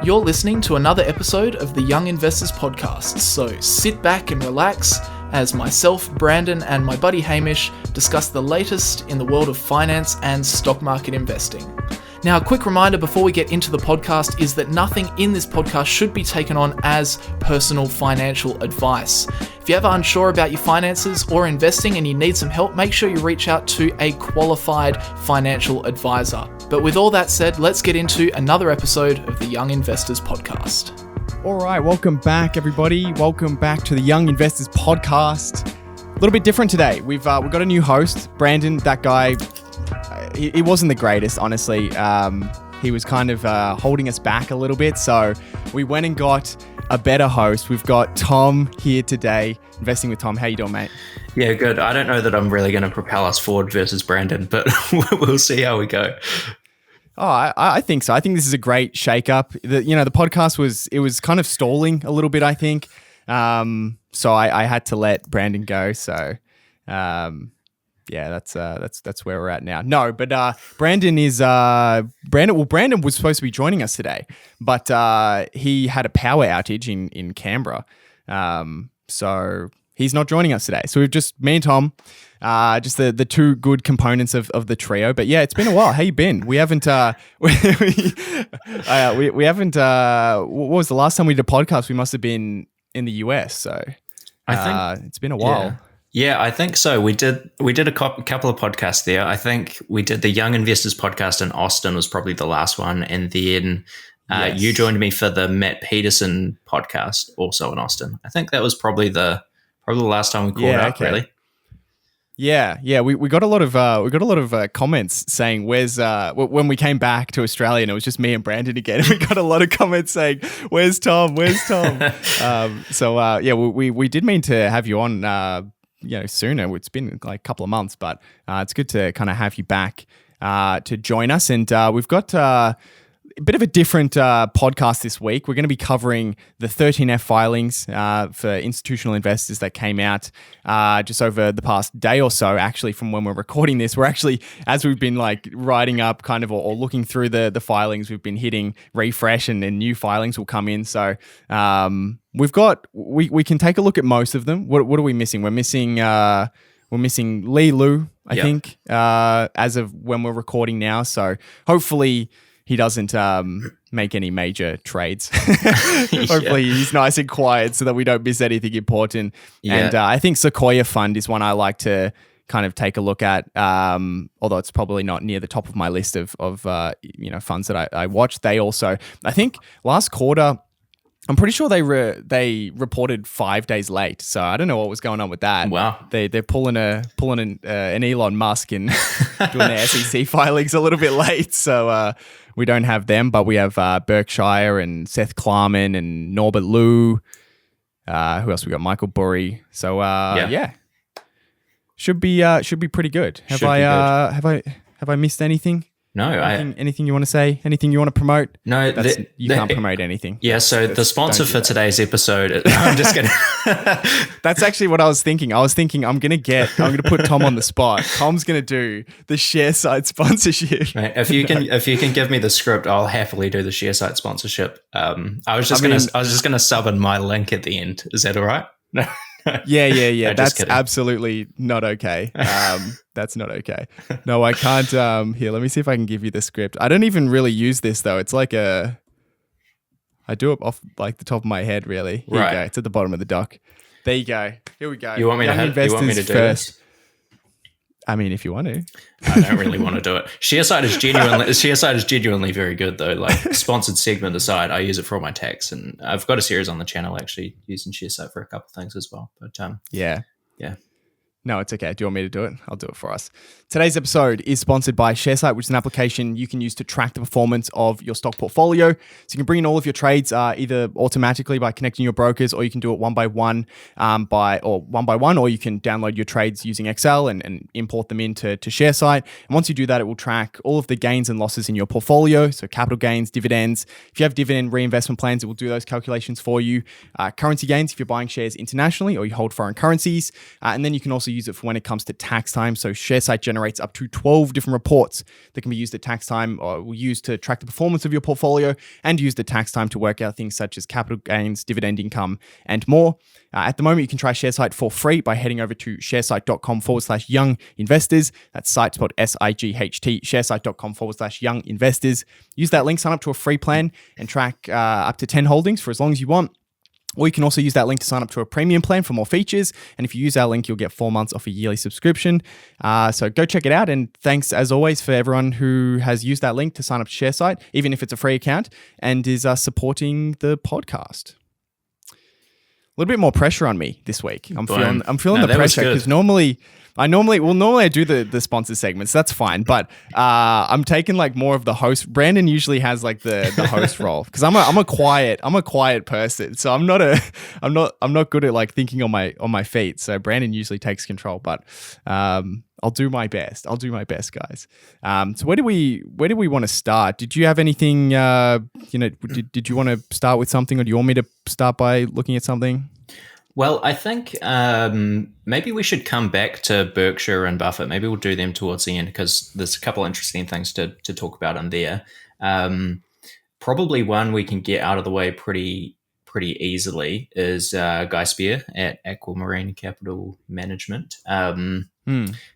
You're listening to another episode of the Young Investors Podcast, so sit back and relax as myself, Brandon, and my buddy Hamish discuss the latest in the world of finance and stock market investing. Now, a quick reminder before we get into the podcast is that nothing in this podcast should be taken on as personal financial advice. If you're ever unsure about your finances or investing and you need some help, make sure you reach out to a qualified financial advisor. But with all that said, let's get into another episode of the Young Investors Podcast. All right, welcome back, everybody. Welcome back to the Young Investors Podcast. A little bit different today. We've got a new host, Brandon. That guy, he wasn't the greatest, honestly. He was kind of holding us back a little bit, so we went and got a better host. We've got Tom here today, investing with Tom. How you doing, mate? Yeah, good. I don't know that I'm really going to propel us forward versus Brandon, but we'll see how we go. Oh, I think so. I think this is a great shake-up. The podcast was kind of stalling a little bit, I think. So I had to let Brandon go. So, yeah, that's where we're at now. No, but Brandon was supposed to be joining us today, but he had a power outage in Canberra. So he's not joining us today. So we've just me and Tom. Just the two good components of the trio. But yeah, it's been a while. How you been? We haven't we haven't what was the last time we did a podcast? We must have been in the US. So I think it's been a while. Yeah, I think so. We did a couple of podcasts there. I think we did the Young Investors podcast in Austin was probably the last one. And then yes, you joined me for the Matt Peterson podcast also in Austin. I think that was probably the last time we caught up, okay. Really. Yeah. We got a lot of comments saying where's when we came back to Australia and it was just me and Brandon again. And we got a lot of comments saying where's Tom? So we did mean to have you on sooner. It's been like a couple of months, but it's good to kind of have you back to join us. And we've got a bit of a different podcast this week. We're going to be covering the 13F filings for institutional investors that came out just over the past day or so. Actually, from when we're recording this, we're actually, as we've been like writing up kind of or looking through the filings, we've been hitting refresh and then new filings will come in. So we can take a look at most of them. What are we missing? We're missing Lou, I think, as of when we're recording now. So hopefully he doesn't make any major trades. Hopefully he's nice and quiet so that we don't miss anything important. Yeah. And I think Sequoia Fund is one I like to kind of take a look at, although it's probably not near the top of my list of funds that I watch. They also, I think last quarter, I'm pretty sure they reported 5 days late. So I don't know what was going on with that. Wow. They're pulling an Elon Musk and doing their SEC filings a little bit late. So we don't have them, but we have Berkshire and Seth Klarman and Norbert Lou. Who else we got? Michael Burry. So should be pretty good. Have I missed anything? No. Anything you want to say? Anything you want to promote? No, you can't promote anything. Yeah, so the sponsor for today's episode, I'm just kidding. That's actually what I was thinking. I was thinking I'm going to put Tom on the spot. Tom's going to do the Sharesight sponsorship. Right. If you can give me the script, I'll happily do the Sharesight sponsorship. I was just going to sub in my link at the end. Is that all right? No. Yeah. No, that's absolutely not okay. That's not okay. No, I can't. Here, let me see if I can give you the script. I don't even really use this though. It's like I do it off like the top of my head, really. Here you go. It's at the bottom of the doc. There you go. Here we go. You want me to do this? I mean, if you want to. I don't really want to do it. Sharesight is genuinely very good though. Like sponsored segment aside, I use it for all my tax, and I've got a series on the channel actually using Sharesight for a couple of things as well. But yeah. No, it's okay. Do you want me to do it? I'll do it for us. Today's episode is sponsored by Sharesight, which is an application you can use to track the performance of your stock portfolio. So you can bring in all of your trades either automatically by connecting your brokers, or you can do it one by one, or you can download your trades using Excel and import them into Sharesight. And once you do that, it will track all of the gains and losses in your portfolio. So capital gains, dividends. If you have dividend reinvestment plans, it will do those calculations for you. Currency gains if you're buying shares internationally or you hold foreign currencies. And then you can also use it for when it comes to tax time. So Sharesight generates up to 12 different reports that can be used at tax time, or used to track the performance of your portfolio, and used at tax time to work out things such as capital gains, dividend income, and more. At the moment, you can try Sharesight for free by heading over to sharesight.com/young investors. That's site spelled SIGHT, sharesight.com/young investors. Use that link, sign up to a free plan, and track up to 10 holdings for as long as you want. Or you can also use that link to sign up to a premium plan for more features. And if you use our link, you'll get 4 months off a yearly subscription. So go check it out. And thanks, as always, for everyone who has used that link to sign up to Sharesight, even if it's a free account, and is supporting the podcast. A little bit more pressure on me this week. I'm feeling the pressure because normally I do the sponsor segments. That's fine, but I'm taking like more of the host. Brandon usually has like the host role because I'm a quiet person. So I'm not good at like thinking on my feet. So Brandon usually takes control, but I'll do my best. Guys. So where do we want to start? Did you have anything? Did you want to start with something, or do you want me to start by looking at something? Well, I think maybe we should come back to Berkshire and Buffett. Maybe we'll do them towards the end because there's a couple of interesting things to talk about in there. Probably one we can get out of the way pretty easily is Guy Spier at Ackman Capital Management.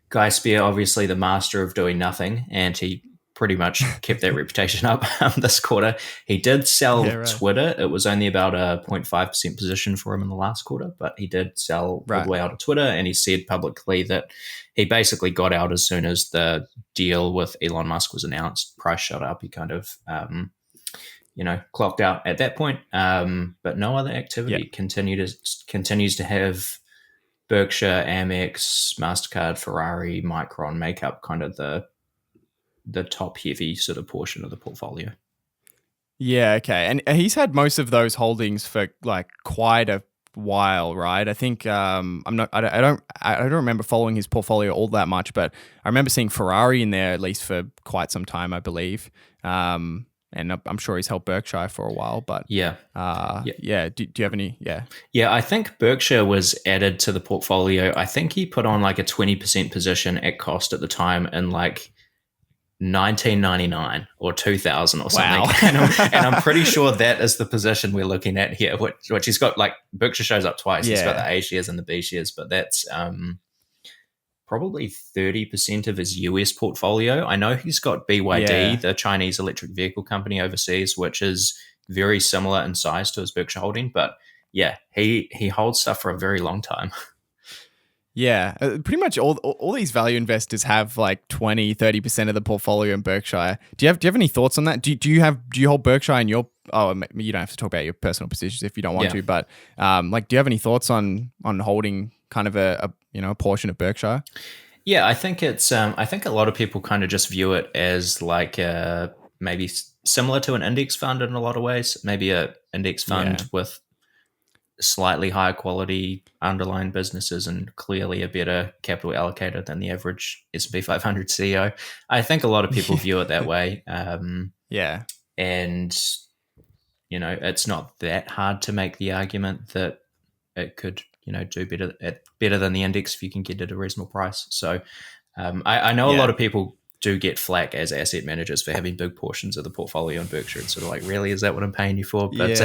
Guy Spier, obviously the master of doing nothing, and he pretty much kept that reputation up this quarter. He did sell Twitter. It was only about a 0.5% position for him in the last quarter, but he did sell all the way out of Twitter, and he said publicly that he basically got out as soon as the deal with Elon Musk was announced. Price shot up. He kind of, clocked out at that point, but no other activity. Continues to have Berkshire, Amex, MasterCard, Ferrari, Micron make up kind of the top heavy sort of portion of the portfolio. Yeah, okay. And he's had most of those holdings for like quite a while, right? I think I don't remember following his portfolio all that much, but I remember seeing Ferrari in there at least for quite some time, I believe. And I'm sure he's held Berkshire for a while, but do you have any? Yeah, I think Berkshire was added to the portfolio. I think he put on like a 20% position at cost at the time, and like 1999 or 2000 or something. Wow. and I'm pretty sure that is the position we're looking at here, which he's got. Like Berkshire shows up twice. He's got the A shares and the B shares, but that's probably 30% of his US portfolio. I know he's got BYD, the Chinese electric vehicle company overseas, which is very similar in size to his Berkshire holding, but he holds stuff for a very long time. Yeah, pretty much all these value investors have like 20, 30% of the portfolio in Berkshire. Do you have any thoughts on that? Do you hold Berkshire in your? Oh, you don't have to talk about your personal positions if you don't want to. But do you have any thoughts on holding kind of a portion of Berkshire? Yeah, I think it's. I think a lot of people kind of just view it as like maybe similar to an index fund in a lot of ways. Maybe a index fund with slightly higher quality underlying businesses and clearly a better capital allocator than the average S&P 500 CEO. I think a lot of people view it that way. And, it's not that hard to make the argument that it could, do better than the index if you can get it at a reasonable price. So I know a lot of people do get flack as asset managers for having big portions of the portfolio in Berkshire. It's sort of like, really, is that what I'm paying you for? But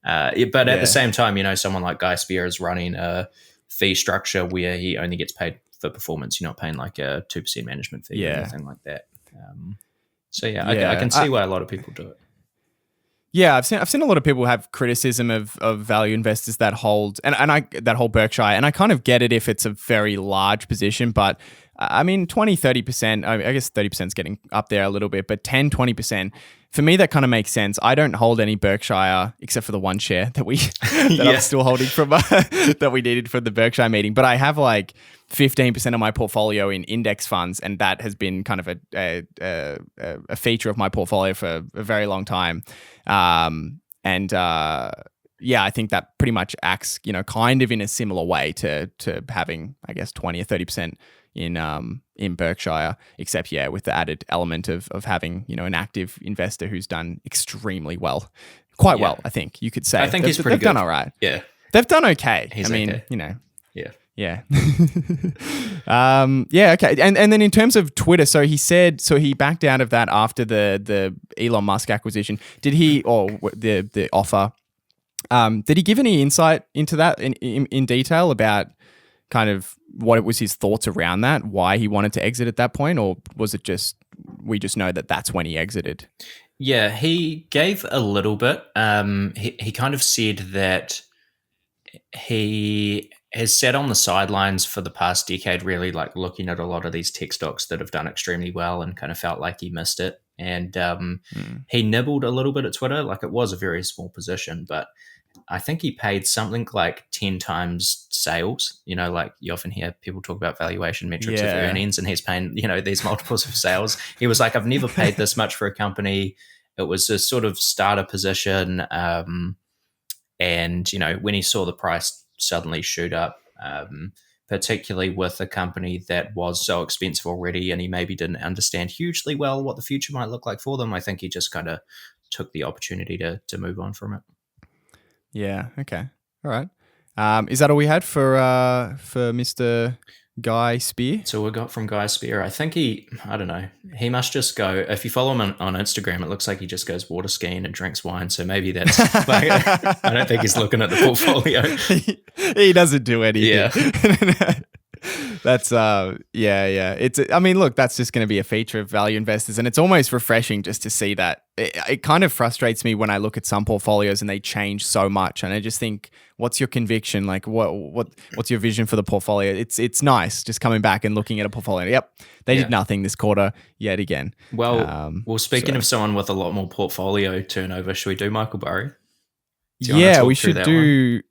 but at the same time, someone like Guy Spier is running a fee structure where he only gets paid for performance. You're not paying like a 2% management fee or anything like that. I can see why a lot of people do it. Yeah, I've seen a lot of people have criticism of value investors that hold that hold Berkshire, and I kind of get it if it's a very large position, but I mean 20, 30%, I guess 30% is getting up there a little bit, but 10, 20%, for me that kind of makes sense. I don't hold any Berkshire except for the one share that I'm still holding from that we needed for the Berkshire meeting, but I have like 15% of my portfolio in index funds, and that has been kind of a feature of my portfolio for a very long time. I think that pretty much acts, kind of in a similar way to having, I guess, 20 or 30% in Berkshire, except with the added element of having, an active investor who's done extremely well, well, I think you could say. I think they've done all right. Yeah, they've done okay. He's I mean, okay. Yeah. Yeah. Okay. And then in terms of Twitter, so he backed out of that after the Elon Musk acquisition. Did he, or the offer? Did he give any insight into that in detail about kind of what it was his thoughts around that, why he wanted to exit at that point, or was it just we just know that that's when he exited? Yeah, he gave a little bit. He kind of said that he has sat on the sidelines for the past decade, really like looking at a lot of these tech stocks that have done extremely well and kind of felt like he missed it. And he nibbled a little bit at Twitter. Like it was a very small position, but I think he paid something like 10 times sales. You know, like you often hear people talk about valuation metrics of earnings, and he's paying, these multiples of sales. He was like, I've never paid this much for a company. It was a sort of starter position. And, when he saw the price suddenly shoot up, particularly with a company that was so expensive already, and he maybe didn't understand hugely well what the future might look like for them, I think he just kind of took the opportunity to move on from it. Yeah. Okay. All right. Is that all we had for Mr. Guy Spier? So we got from Guy Spier. I think I don't know. He must just go. If you follow him on Instagram, it looks like he just goes water skiing and drinks wine. So maybe that's. I don't think he's looking at the portfolio. He doesn't do anything. Yeah. That's yeah. I mean, look, that's just going to be a feature of value investors, and it's almost refreshing just to see that. It kind of frustrates me when I look at some portfolios and they change so much, and I just think, what's your conviction? Like, what's your vision for the portfolio? It's nice just coming back and looking at a portfolio. Yep, they did nothing this quarter yet again. Well, speaking of someone with a lot more portfolio turnover, should we do Michael Burry? Yeah, we should do. One?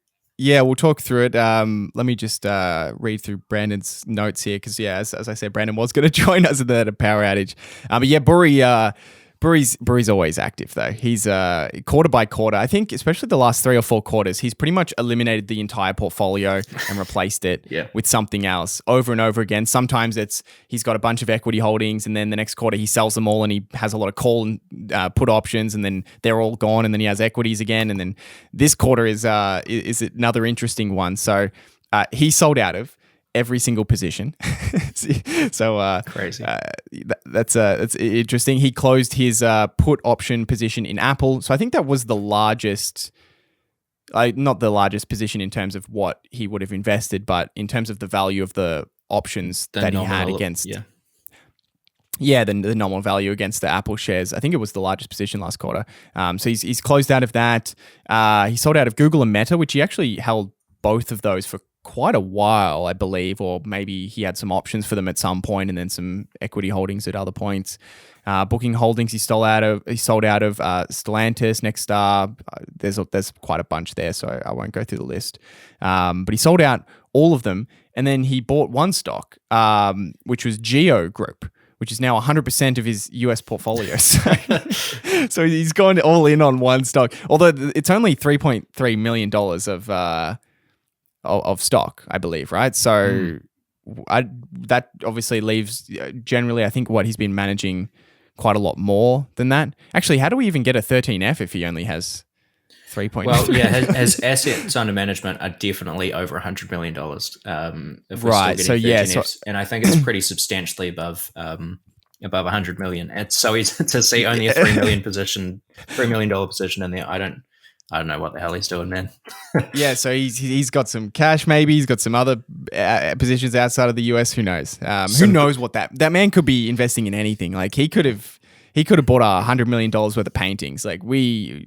Yeah, we'll talk through it. Let me just read through Brandon's notes here because, as I said, Brandon was going to join us at the power outage. But yeah, Burry's always active though. He's quarter by quarter. I think especially the last 3 or 4 quarters, he's pretty much eliminated the entire portfolio and replaced it with something else over and over again. Sometimes he's got a bunch of equity holdings, and then the next quarter he sells them all, and he has a lot of call and put options, and then they're all gone, and then he has equities again, and then this quarter is another interesting one. So he sold out of every single position. So crazy. That's interesting. He closed his put option position in Apple. So I think that was the largest, not the largest position in terms of what he would have invested, but in terms of the value of the options that he had against. Yeah, the nominal value against the Apple shares. I think it was the largest position last quarter. So he's closed out of that. He sold out of Google and Meta, which he actually held both of those for quite a while, I believe, or maybe he had some options for them at some point and then some equity holdings at other points. Booking Holdings he sold out of Stellantis, Nexstar. There's quite a bunch there, so I won't go through the list. But he sold out all of them, and then he bought one stock, which was Geo Group, which is now 100% of his US portfolio. So he's gone all in on one stock, although it's only $3.3 million of stock, I believe, right? So that obviously leaves generally, I think, what he's been managing quite a lot more than that. Actually, how do we even get a 13F if he only has 3.3? Well, yeah, his assets under management are definitely over $100 million. If we're still getting 13Fs, and I think it's pretty substantially above 100 million. It's so easy to see only a $3 million position in there. I don't know what the hell he's doing, man. Yeah, so he's got some cash, maybe he's got some other positions outside of the US. Who knows? Who knows what that man could be investing in anything. Like he could have bought $100 million worth of paintings. Like we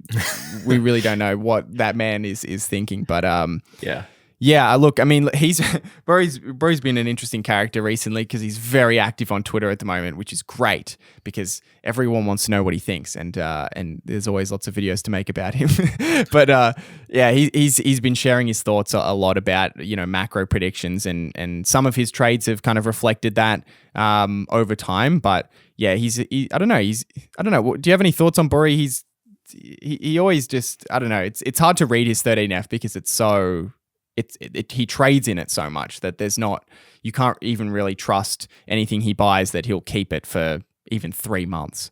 really don't know what that man is thinking. But yeah. Look, I mean, Burry's been an interesting character recently because he's very active on Twitter at the moment, which is great because everyone wants to know what he thinks, and there's always lots of videos to make about him. But he's been sharing his thoughts a lot about macro predictions, and some of his trades have kind of reflected that over time. But yeah, I don't know. Do you have any thoughts on Burry? He always just, I don't know. It's hard to read his 13F because it's so. He trades in it so much that you can't even really trust anything he buys that he'll keep it for even 3 months.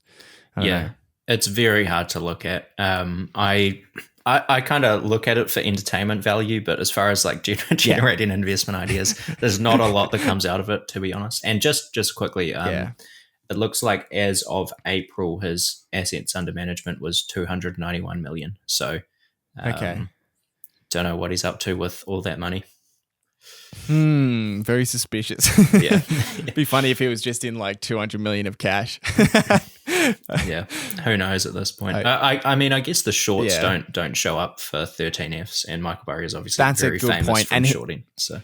Yeah, it's very hard to look at. I I kind of look at it for entertainment value, but as far as like generating investment ideas, there's not a lot that comes out of it, to be honest. And just quickly, it looks like as of April, his assets under management was 291 million. So, don't know what he's up to with all that money. Very suspicious. Yeah. It'd be funny if it was just in like 200 million of cash. Yeah, who knows at this point? I mean, I guess the shorts don't show up for 13Fs, and Michael Burry is obviously very famous for shorting. So,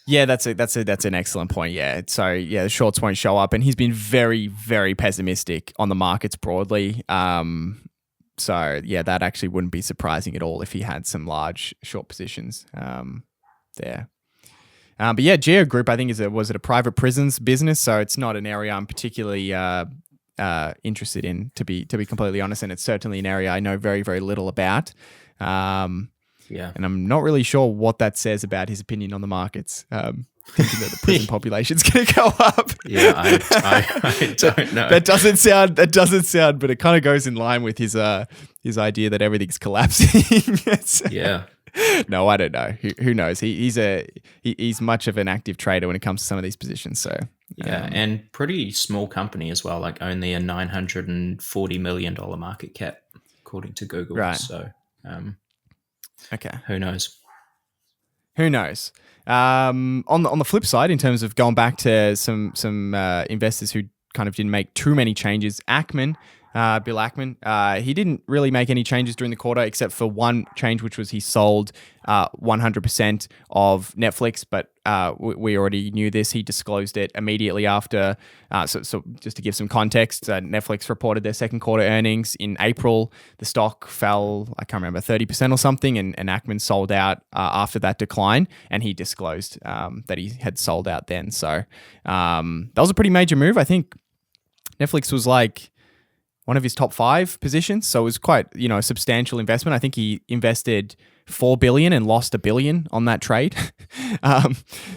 yeah, that's an excellent point. Yeah, so the shorts won't show up, and he's been very, very pessimistic on the markets broadly. So yeah, that actually wouldn't be surprising at all if he had some large short positions there. But yeah, Geo Group, I think was it a private prisons business? So it's not an area I'm particularly interested in, to be completely honest, and it's certainly an area I know very, very little about. And I'm not really sure what that says about his opinion on the markets. Thinking that the prison population's going to go up. Yeah, I don't know. That doesn't sound, but it kind of goes in line with his idea that everything's collapsing. Yeah. No, I don't know. Who knows? He's much of an active trader when it comes to some of these positions. So and pretty small company as well, like only a $940 million market cap, according to Google. Right. So, okay. Who knows? Who knows? On the flip side, in terms of going back to some investors who kind of didn't make too many changes, Ackman. Bill Ackman, he didn't really make any changes during the quarter except for one change, which was he sold 100% of Netflix, but we already knew this. He disclosed it immediately after. So just to give some context, Netflix reported their second quarter earnings in April. The stock fell, I can't remember, 30% or something, and Ackman sold out after that decline, and he disclosed that he had sold out then. So that was a pretty major move. I think Netflix was like one of his top 5 positions. So it was quite, a substantial investment. I think he invested $4 billion and lost $1 billion on that trade.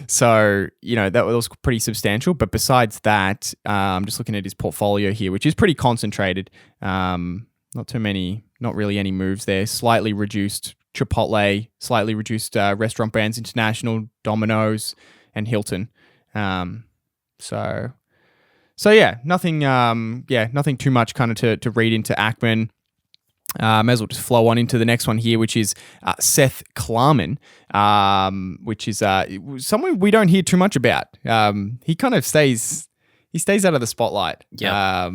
So, that was pretty substantial. But besides that, I'm just looking at his portfolio here, which is pretty concentrated. Not really any moves there. Slightly reduced Chipotle, slightly reduced Restaurant Brands International, Domino's, and Hilton. So yeah, nothing too much kind of to read into Ackman. May as well just flow on into the next one here, which is Seth Klarman, which is someone we don't hear too much about. He kind of stays out of the spotlight. Yeah.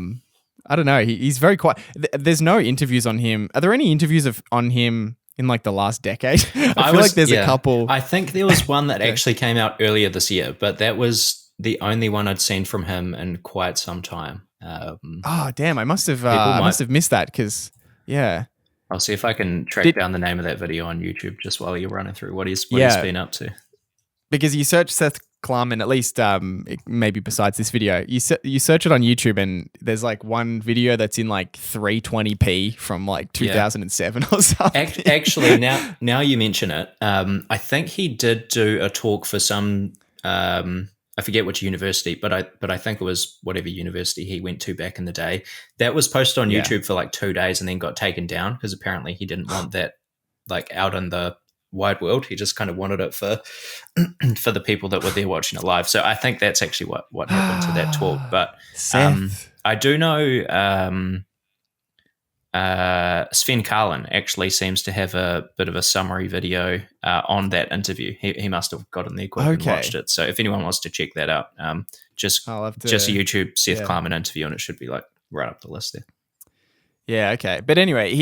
I don't know. He's very quiet. There's no interviews on him. Are there any interviews on him in like the last decade? I feel like there's a couple. I think there was one that actually came out earlier this year, but that was the only one I'd seen from him in quite some time. Oh damn! I must have missed that because I'll see if I can track down the name of that video on YouTube just while you're running through what he's been up to. Because you search Seth Klarman, at least maybe besides this video, you search it on YouTube and there's like one video that's in like 320p from like 2007 or something. Actually, now you mention it, I think he did do a talk for some. I forget which university, but I think it was whatever university he went to back in the day. That was posted on YouTube for like 2 days and then got taken down because apparently he didn't want that like out in the wide world. He just kind of wanted it for the people that were there watching it live. So I think that's actually what happened to that talk. But I do know Sven Klarman actually seems to have a bit of a summary video on that interview. He must have got in there quick and watched it. So if anyone wants to check that out, just YouTube Seth Klarman interview and it should be like right up the list there. Yeah, okay. But anyway,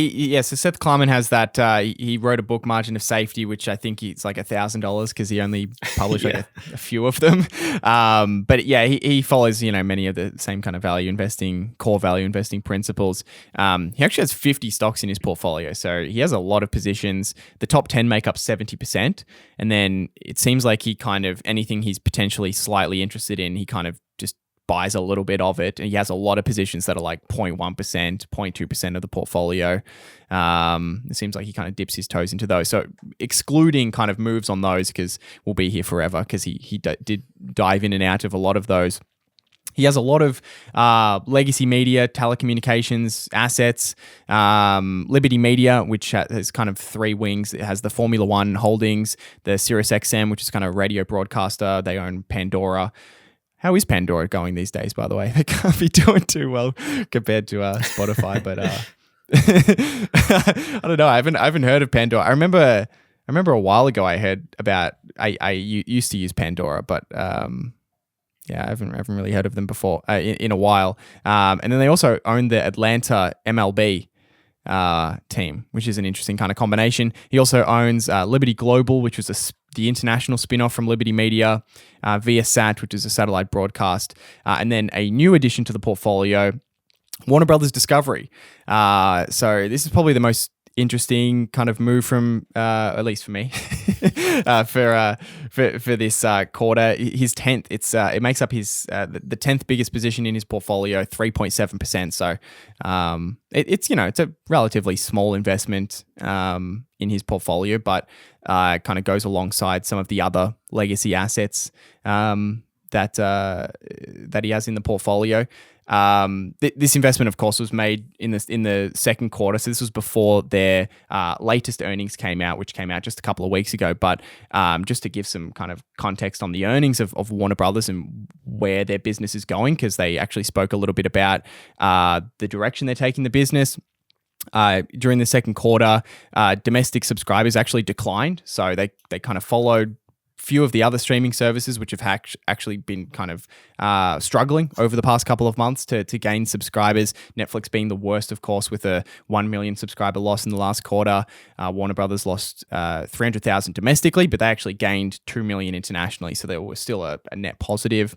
so Seth Klarman has that, he wrote a book, Margin of Safety, which I think it's like $1,000 because he only published like a few of them. But yeah, he follows, many of the same kind of core value investing principles. He actually has 50 stocks in his portfolio. So he has a lot of positions. The top 10 make up 70%. And then it seems like he kind of, anything he's potentially slightly interested in, he kind of just buys a little bit of it, and he has a lot of positions that are like 0.1%, 0.2% of the portfolio. It seems like he kind of dips his toes into those. So excluding kind of moves on those, because we'll be here forever, because he did dive in and out of a lot of those. He has a lot of legacy media, telecommunications assets, Liberty Media, which has kind of three wings. It has the Formula One holdings, the SiriusXM, which is kind of a radio broadcaster. They own Pandora. How is Pandora going these days, by the way? They can't be doing too well compared to Spotify, but I don't know. I haven't heard of Pandora. I remember a while ago I heard about. I used to use Pandora, but yeah, I haven't really heard of them before in a while. And then they also own the Atlanta MLB team, which is an interesting kind of combination. He also owns Liberty Global, which was the international spin-off from Liberty Media, Viasat, which is a satellite broadcast, and then a new addition to the portfolio, Warner Brothers Discovery. So this is probably the most interesting kind of move from, at least for me, for this quarter. His 10th, it makes up his the 10th biggest position in his portfolio, 3.7%. So it's a relatively small investment in his portfolio, but kind of goes alongside some of the other legacy assets that he has in the portfolio. This investment, of course, was made in the second quarter. So this was before their latest earnings came out, which came out just a couple of weeks ago. But just to give some kind of context on the earnings of Warner Brothers and where their business is going, because they actually spoke a little bit about the direction they're taking the business. During the second quarter, domestic subscribers actually declined. So they kind of followed few of the other streaming services, which have actually been kind of struggling over the past couple of months to gain subscribers. Netflix being the worst, of course, with a 1 million subscriber loss in the last quarter. Warner Brothers lost 300,000 domestically, but they actually gained 2 million internationally. So they were still a net positive.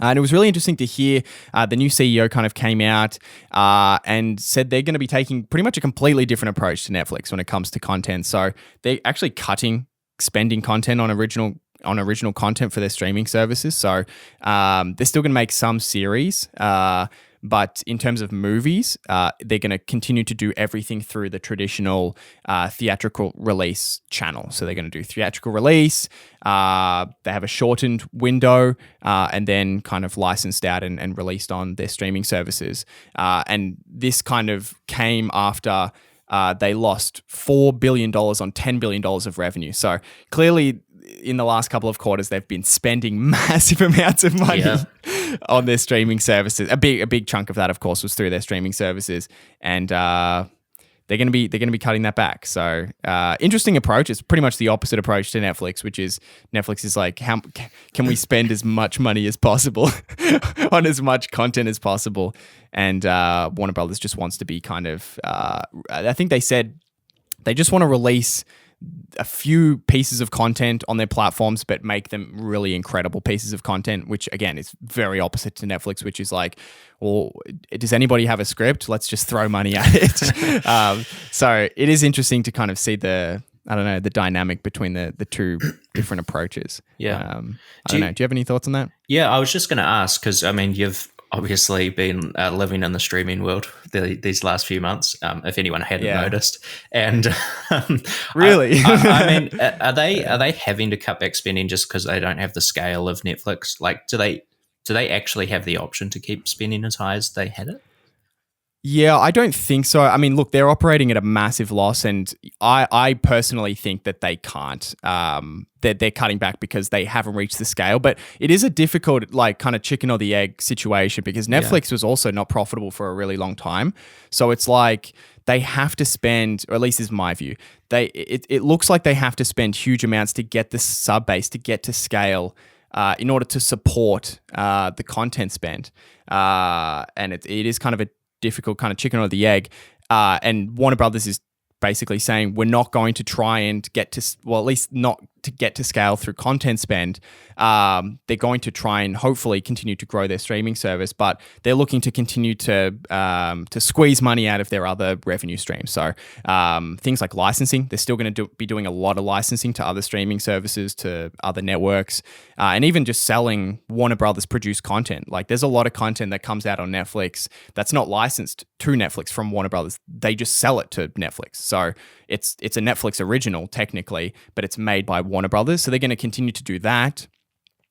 And it was really interesting to hear the new CEO kind of came out and said they're going to be taking pretty much a completely different approach to Netflix when it comes to content. So they're actually cutting spending content on original content for their streaming services. So they're still going to make some series, but in terms of movies, they're going to continue to do everything through the traditional theatrical release channel. So they're going to do theatrical release. They have a shortened window and then kind of licensed out and released on their streaming services. And this kind of came after they lost $4 billion on $10 billion of revenue. So clearly, in the last couple of quarters, they've been spending massive amounts of money on their streaming services. A big chunk of that, of course, was through their streaming services, and they're going to be cutting that back. So interesting approach. It's pretty much the opposite approach to Netflix, which is Netflix is like, how can we spend as much money as possible on as much content as possible? And Warner Brothers just wants to be kind of, I think they said they just want to release a few pieces of content on their platforms, but make them really incredible pieces of content, which again is very opposite to Netflix, which is like, well, does anybody have a script? Let's just throw money at it. So it is interesting to kind of see the dynamic between the two different approaches. Yeah. I don't know. Do you have any thoughts on that? Yeah, I was just going to ask, because I mean, you've obviously been living in the streaming world these last few months, if anyone hadn't noticed. And really, I mean, are they having to cut back spending just because they don't have the scale of Netflix? Like, do they actually have the option to keep spending as high as they had it? Yeah, I don't think so. I mean, look, they're operating at a massive loss, and I personally think that they can't. They're cutting back because they haven't reached the scale. But it is a difficult, like, kind of chicken or the egg situation, because Netflix was also not profitable for a really long time. So it's like they have to spend, or at least is my view, it looks like they have to spend huge amounts to get the sub base, to get to scale, in order to support the content spend. And it is kind of a difficult kind of chicken or the egg. And Warner Brothers is basically saying we're not going to try and get to, well, at least not to get to scale through content spend. They're going to try and hopefully continue to grow their streaming service, but they're looking to continue to squeeze money out of their other revenue streams. So things like licensing, they're still going to be doing a lot of licensing to other streaming services, to other networks, and even just selling Warner Brothers produced content. Like, there's a lot of content that comes out on Netflix that's not licensed to Netflix from Warner Brothers. They just sell it to Netflix. So it's a Netflix original technically, but it's made by Warner Brothers. So they're going to continue to do that.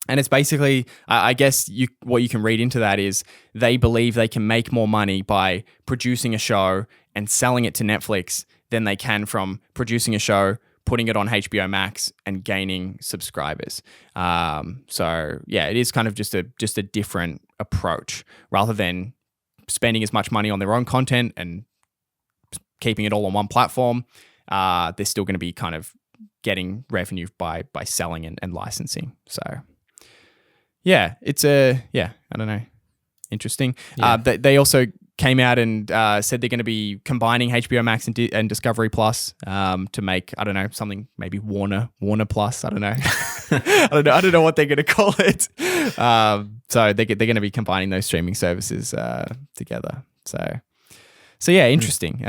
And it's basically, I guess what you can read into that is they believe they can make more money by producing a show and selling it to Netflix than they can from producing a show, putting it on HBO Max, and gaining subscribers. So yeah, it is kind of just a different approach rather than spending as much money on their own content and keeping it all on one platform. They're still going to be kind of getting revenue by selling and licensing. So yeah, it's I don't know, interesting. Yeah. They also came out and said they're going to be combining HBO Max and Discovery Plus to make, I don't know, something maybe Warner Plus. I don't know. I don't know what they're going to call it. So they're going to be combining those streaming services together. So yeah, interesting.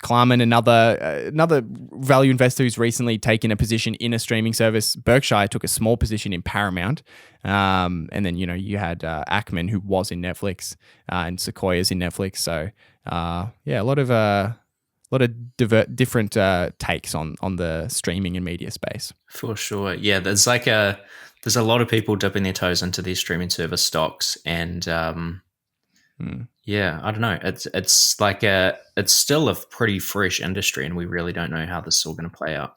Klarman, another value investor who's recently taken a position in a streaming service. Berkshire took a small position in Paramount, and then you had Ackman, who was in Netflix, and Sequoia's in Netflix. So yeah, a lot of different takes on the streaming and media space. For sure, yeah. There's a lot of people dipping their toes into these streaming service stocks, and yeah, I don't know. It's like it's still a pretty fresh industry, and we really don't know how this is all going to play out.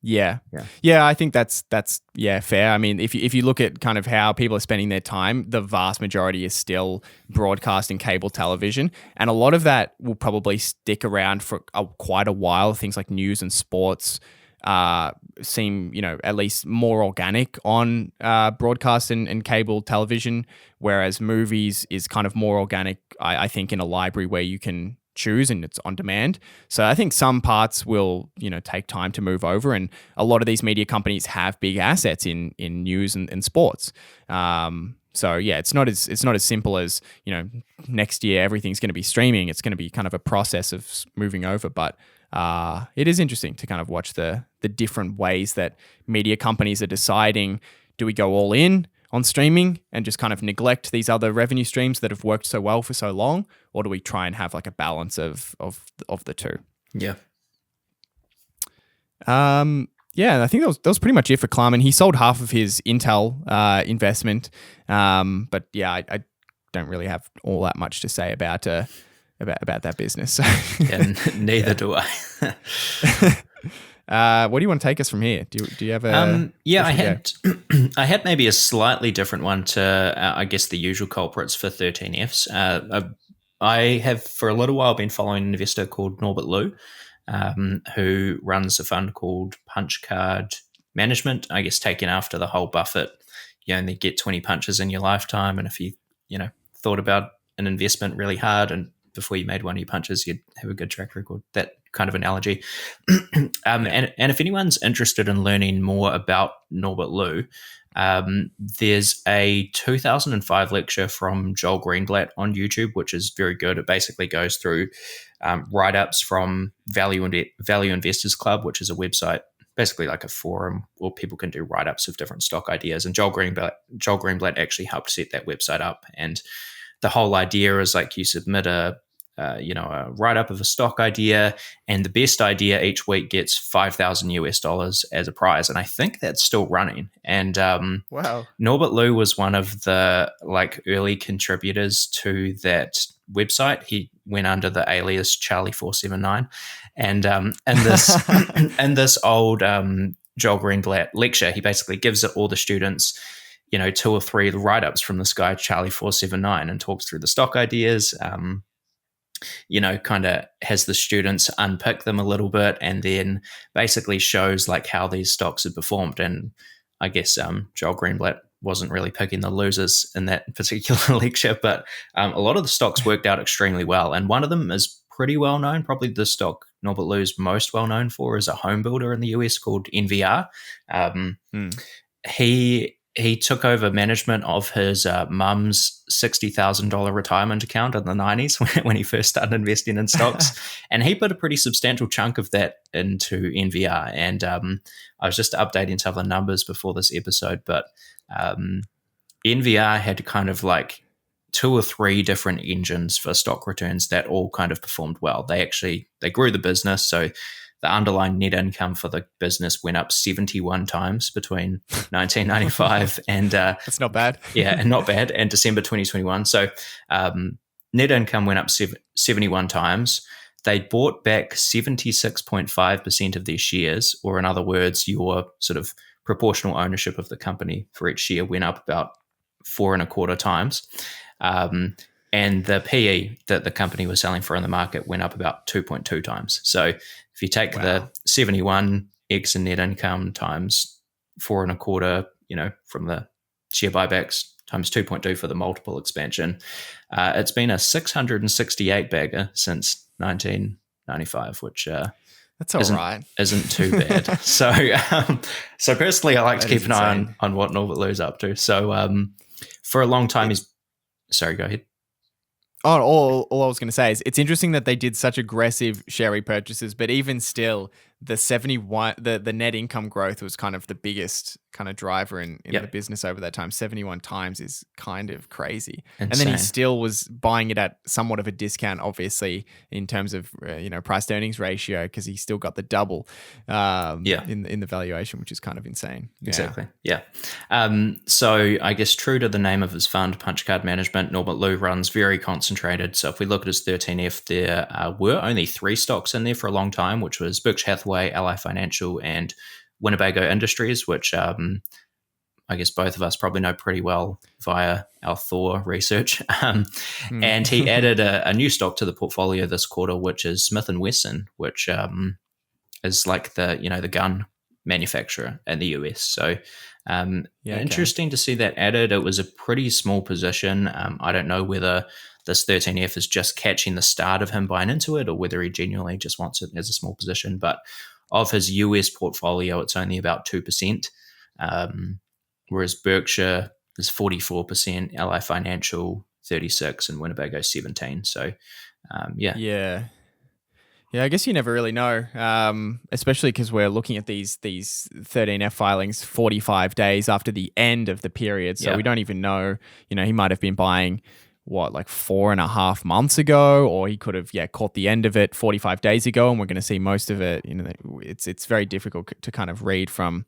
Yeah. I think that's fair. I mean, if you look at kind of how people are spending their time, the vast majority is still broadcasting cable television, and a lot of that will probably stick around for quite a while. Things like news and sports seem, at least more organic on broadcast and cable television, whereas movies is kind of more organic, I think, in a library where you can choose and it's on demand. So I think some parts will, take time to move over, and a lot of these media companies have big assets in news and sports. So yeah, it's not as simple as, next year everything's going to be streaming. It's going to be kind of a process of moving over, but it is interesting to kind of watch the different ways that media companies are deciding, do we go all in on streaming and just kind of neglect these other revenue streams that have worked so well for so long, or do we try and have like a balance of the two? Yeah. Yeah, I think that was pretty much it for Klarman. He sold half of his Intel investment, but yeah, I don't really have all that much to say about that business. Yeah, neither do I. What do you want to take us from here? Do you have a? Yeah, I had maybe a slightly different one to I guess the usual culprits for 13Fs. I have for a little while been following an investor called Norbert Lou, who runs a fund called Punch Card Management. I guess taken after the whole Buffett, you only get 20 punches in your lifetime, and if you thought about an investment really hard and before you made one of your punches, you'd have a good track record. That kind of analogy. And if anyone's interested in learning more about Norbert Lou, there's a 2005 lecture from Joel Greenblatt on YouTube, which is very good. It basically goes through write-ups from Value Investors Club, which is a website, basically like a forum where people can do write-ups of different stock ideas. And Joel Greenblatt actually helped set that website up. And the whole idea is like you submit a write-up of a stock idea, and the best idea each week gets $5,000 as a prize. And I think that's still running. And wow, Norbert Lou was one of the early contributors to that website. He went under the alias Charlie479, and in this old Joel Greenblatt lecture, he basically gives all the students 2 or 3 write-ups from this guy Charlie479 and talks through the stock ideas. Kind of has the students unpick them a little bit, and then basically shows how these stocks have performed. And I guess Joel Greenblatt wasn't really picking the losers in that particular lecture, but a lot of the stocks worked out extremely well. And one of them is pretty well known. Probably the stock Norbert Lou's most well known for is a home builder in the US called NVR. He took over management of his mum's $60,000 retirement account in the 90s when he first started investing in stocks. And he put a pretty substantial chunk of that into NVR. And I was just updating some of the numbers before this episode, but NVR had kind of 2 or 3 different engines for stock returns that all kind of performed well. They grew the business. So the underlying net income for the business went up 71 times between 1995 and That's not bad. and not bad, and December 2021. So net income went up 71 times. They bought back 76.5% of their shares, or in other words, your sort of proportional ownership of the company for each share went up about 4.25 times. And the PE that the company was selling for in the market went up about 2.2 times. So if you take the 71x in net income times 4.25, from the share buybacks times 2.2 for the multiple expansion, it's been a 668 bagger since 1995, which that's all right. Isn't too bad. So personally, I like to keep an eye on what Norbert Lou's up to. So for a long time, sorry, go ahead. Oh, all I was going to say is it's interesting that they did such aggressive share repurchases, but even still, the 71, the net income growth was kind of the biggest kind of driver in the business over that time. 71 times is kind of crazy. Insane. And then he still was buying it at somewhat of a discount, obviously, in terms of price to earnings ratio, because he still got the double in the valuation, which is kind of insane. Exactly. Yeah. So I guess true to the name of his fund, Punch Card Management, Norbert Lou runs very concentrated. So if we look at his 13F, there were only 3 stocks in there for a long time, which was Berkshire Hathaway, Ally Financial, and Winnebago Industries, which I guess both of us probably know pretty well via our Thor research. And he added a new stock to the portfolio this quarter, which is Smith & Wesson, which is like the gun manufacturer in the US. So interesting to see that added. It was a pretty small position. I don't know whether this 13F is just catching the start of him buying into it or whether he genuinely just wants it as a small position. But of his US portfolio, it's only about 2%, whereas Berkshire is 44%, Ally Financial 36%, and Winnebago 17%. So, Yeah, I guess you never really know, especially because we're looking at these 13F filings 45 days after the end of the period. So we don't even know, he might have been buying like 4.5 months ago, or he could have caught the end of it 45 days ago, and we're going to see most of it. It's very difficult to kind of read from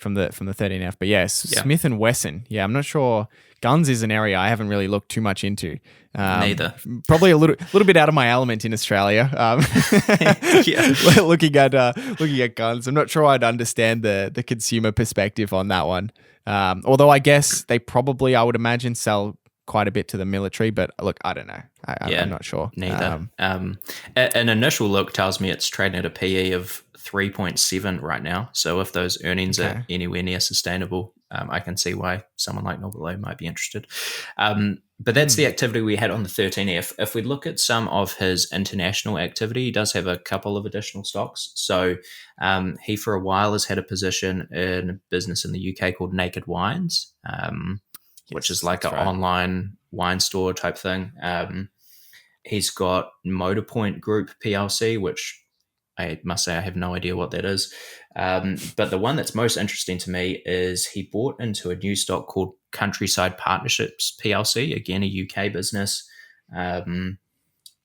the 13F. But yes, Smith and Wesson. Yeah, I'm not sure. Guns is an area I haven't really looked too much into. Neither. Probably a little bit out of my element in Australia. Looking at guns, I'm not sure I'd understand the consumer perspective on that one. Although I guess they probably, I would imagine, sell quite a bit to the military, but look, I don't know. I'm not sure. Neither. An initial look tells me it's trading at a PE of 3.7 right now. So if those earnings are anywhere near sustainable, I can see why someone like Norbert Lou might be interested. But that's the activity we had on the 13F. If we look at some of his international activity, he does have a couple of additional stocks. So he for a while has had a position in a business in the UK called Naked Wines, which is like an online wine store type thing. He's got Motorpoint Group PLC, which I must say I have no idea what that is. But the one that's most interesting to me is he bought into a new stock called Countryside Partnerships PLC, again, a UK business. The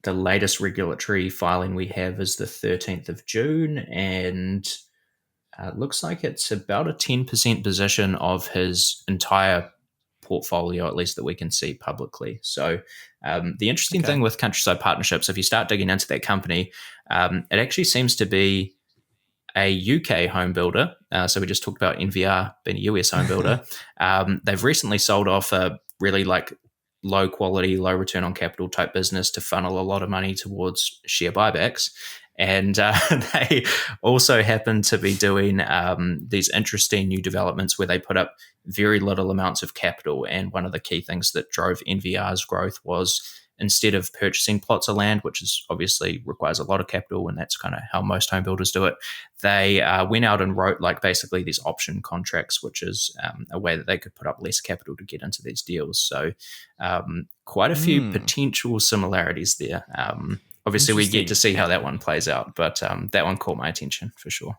latest regulatory filing we have is the 13th of June, and it looks like it's about a 10% position of his entire portfolio, at least that we can see publicly. So the interesting thing with Countryside Partnerships, if you start digging into that company, it actually seems to be a UK home builder. So we just talked about NVR being a US home builder. They've recently sold off a really low quality, low return on capital type business to funnel a lot of money towards share buybacks. And they also happen to be doing these interesting new developments where they put up very little amounts of capital. And one of the key things that drove NVR's growth was instead of purchasing plots of land, which is obviously requires a lot of capital, and that's kind of how most home builders do it, they went out and wrote basically these option contracts, which is a way that they could put up less capital to get into these deals. So quite a few potential similarities there. Obviously, we get to see how that one plays out, but that one caught my attention for sure.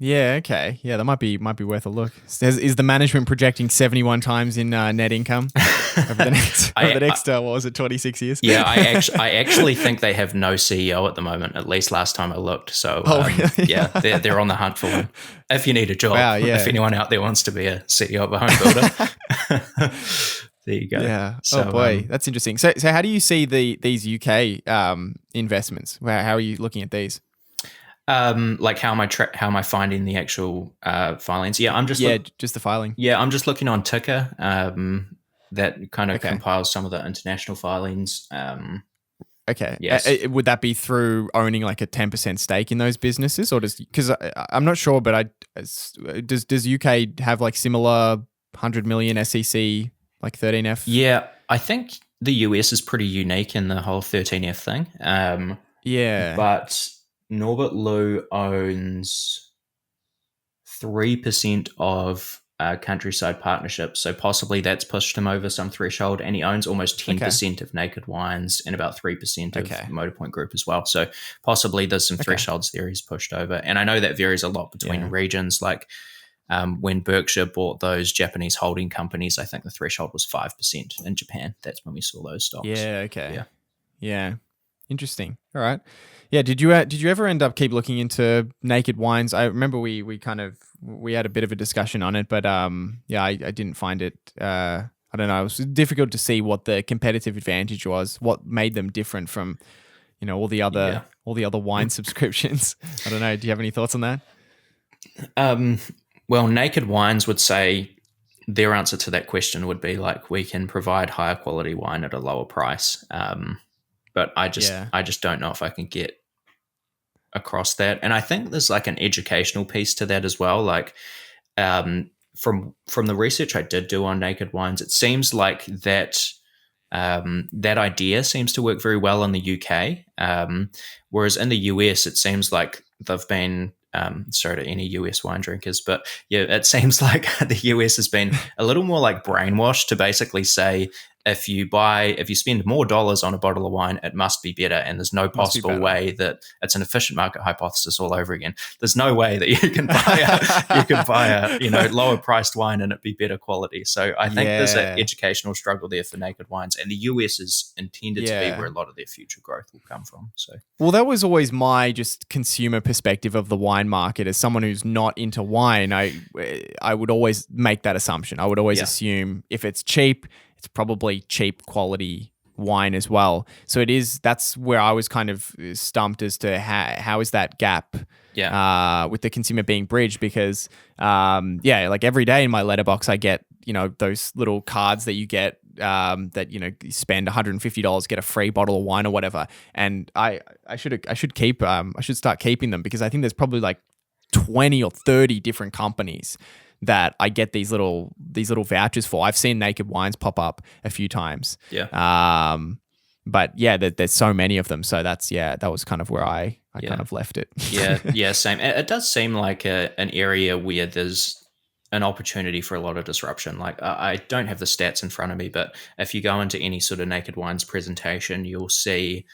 Yeah, okay. Yeah, that might be worth a look. Is the management projecting 71 times in net income over the next, what was it, 26 years? Yeah, I actually think they have no CEO at the moment, at least last time I looked. So, really? Yeah, they're on the hunt for one. If you need a job, Wow, yeah. if anyone out there wants to be a CEO of a home builder, there you go. Yeah. So, oh boy, that's interesting. So how do you see these UK investments? How are you looking at these? Like how am I finding the actual filings? Yeah, just the filing. Yeah, I'm just looking on Ticker. That kind of Okay. compiles some of the international filings. Okay. Yes. Would that be through owning like a 10% stake in those businesses, or because I'm not sure, but does UK have like similar 100 million SEC like 13F? Yeah, I think the US is pretty unique in the whole 13F thing. Yeah. But Norbert Lou owns 3% of Countryside Partnership, so possibly that's pushed him over some threshold, and he owns almost 10% of Naked Wines and about 3% of Motorpoint Group as well. So possibly there's some thresholds there he's pushed over, and I know that varies a lot between regions. Like when Berkshire bought those Japanese holding companies, I think the threshold was 5% in Japan. That's when we saw those stocks. Yeah. Okay. Yeah. Interesting. All right. Yeah. Did you ever end up keep looking into Naked Wines? I remember we had a bit of a discussion on it, but I didn't find it. I don't know. It was difficult to see what the competitive advantage was, what made them different from, all the other wine subscriptions. I don't know. Do you have any thoughts on that? Well, Naked Wines would say their answer to that question would be like, we can provide higher quality wine at a lower price. But I just don't know if I can get across that. And I think there's like an educational piece to that as well. Like from the research I did do on Naked Wines, it seems like that idea seems to work very well in the UK. Whereas in the US, it seems like they've been sorry to any US wine drinkers, but yeah, it seems like the US has been a little more like brainwashed to basically say, if you spend more dollars on a bottle of wine, it must be better, and there's no possible way that it's an efficient market hypothesis all over again. There's no way that you can buy a lower priced wine and it be better quality. So I think there's an educational struggle there for Naked Wines, and the US is intended to be where a lot of their future growth will come from. So that was always my just consumer perspective of the wine market. As someone who's not into wine, I would always make that assumption. I would always assume if it's cheap, it's probably cheap quality wine as well. So that's where I was kind of stumped as to how is that gap with the consumer being bridged, because like every day in my letterbox I get those little cards that you get that you spend $150, get a free bottle of wine or whatever, and I should start keeping them, because I think there's probably like 20 or 30 different companies that I get these little vouchers for. I've seen Naked Wines pop up a few times. Yeah. But there's so many of them. So that was kind of where I kind of left it. Yeah, same. It does seem like an area where there's an opportunity for a lot of disruption. Like I don't have the stats in front of me, but if you go into any sort of Naked Wines presentation, you'll see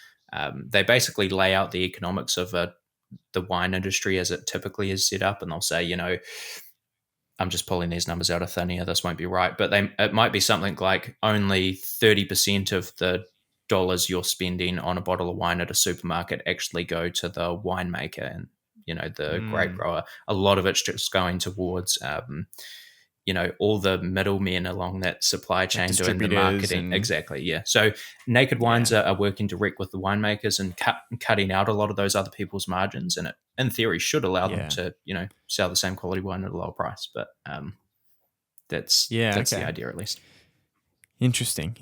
they basically lay out the economics of the wine industry as it typically is set up, and they'll say, I'm just pulling these numbers out of thin air, this won't be right, but it might be something like only 30% of the dollars you're spending on a bottle of wine at a supermarket actually go to the winemaker and the grape grower. A lot of it's just going towards all the middlemen along that supply chain doing the marketing. Exactly, yeah. So Naked Wines are working direct with the winemakers and cutting out a lot of those other people's margins, and it, in theory, should allow them to sell the same quality wine at a lower price. But that's the idea, at least. Interesting.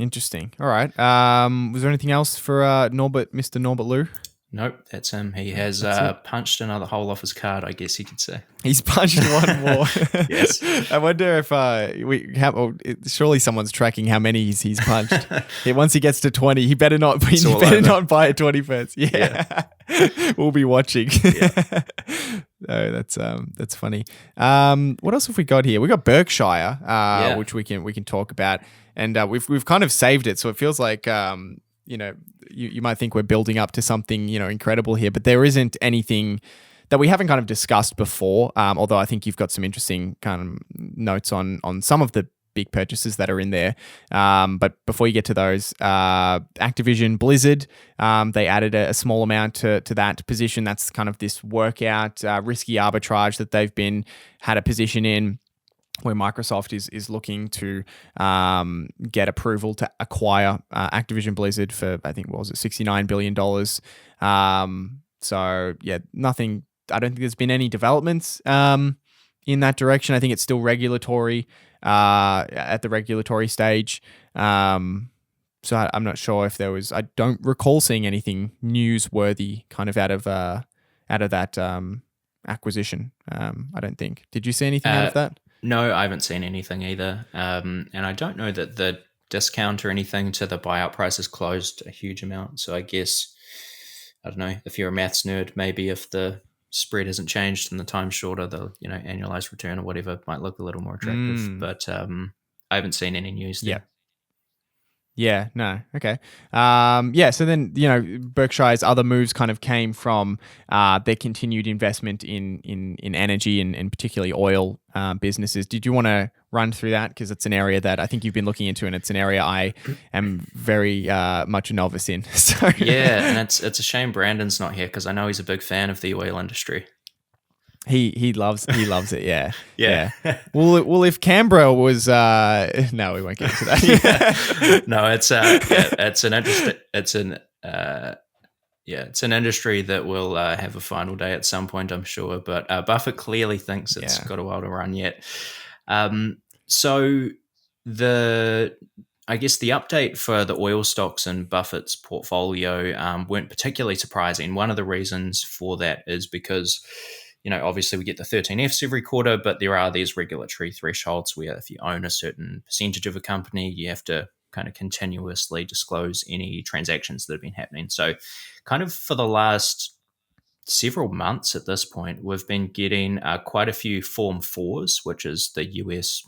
All right. Was there anything else for Mr. Norbert Lou? Nope, that's him. He has punched another hole off his card, I guess you could say. He's punched one more. Yes. I wonder if surely someone's tracking how many he's punched. Once he gets to 20, he better not buy a 21st. Yeah. We'll be watching. Yeah. Oh, that's funny. What else have we got here? We got Berkshire, which we can talk about, and we've kind of saved it, so it feels like you might think we're building up to something incredible here, but there isn't anything that we haven't kind of discussed before. Although I think you've got some interesting kind of notes on some of the big purchases that are in there. But before you get to those, Activision Blizzard, they added a small amount to that position. That's kind of this workout, risky arbitrage that they've had a position in, where Microsoft is looking to get approval to acquire Activision Blizzard for, I think, what was it, $69 billion. So yeah, nothing. I don't think there's been any developments in that direction. I think it's still regulatory, at the regulatory stage. So I'm not sure if there was. I don't recall seeing anything newsworthy kind of out of that acquisition. I don't think. Did you see anything out of that? No, I haven't seen anything either. And I don't know that the discount or anything to the buyout price has closed a huge amount. So I guess, I don't know, if you're a maths nerd, maybe if the spread hasn't changed and the time's shorter, the annualized return or whatever might look a little more attractive. But I haven't seen any news there. Yeah. Yeah, no, okay. So then, Berkshire's other moves kind of came from their continued investment in energy and particularly oil businesses. Did you want to run through that? Because it's an area that I think you've been looking into, and it's an area I am very much a novice in. So yeah, and it's a shame Brandon's not here, because I know he's a big fan of the oil industry. He loves it. Yeah. Yeah. Well, if Canberra was, no, we won't get into that. No, it's an industry that will have a final day at some point, I'm sure. But Buffett clearly thinks it's got a while to run yet. So I guess the update for the oil stocks in Buffett's portfolio weren't particularly surprising. One of the reasons for that is because, obviously we get the 13Fs every quarter, but there are these regulatory thresholds where if you own a certain percentage of a company, you have to kind of continuously disclose any transactions that have been happening. So kind of for the last several months at this point, we've been getting quite a few Form 4s, which is the US,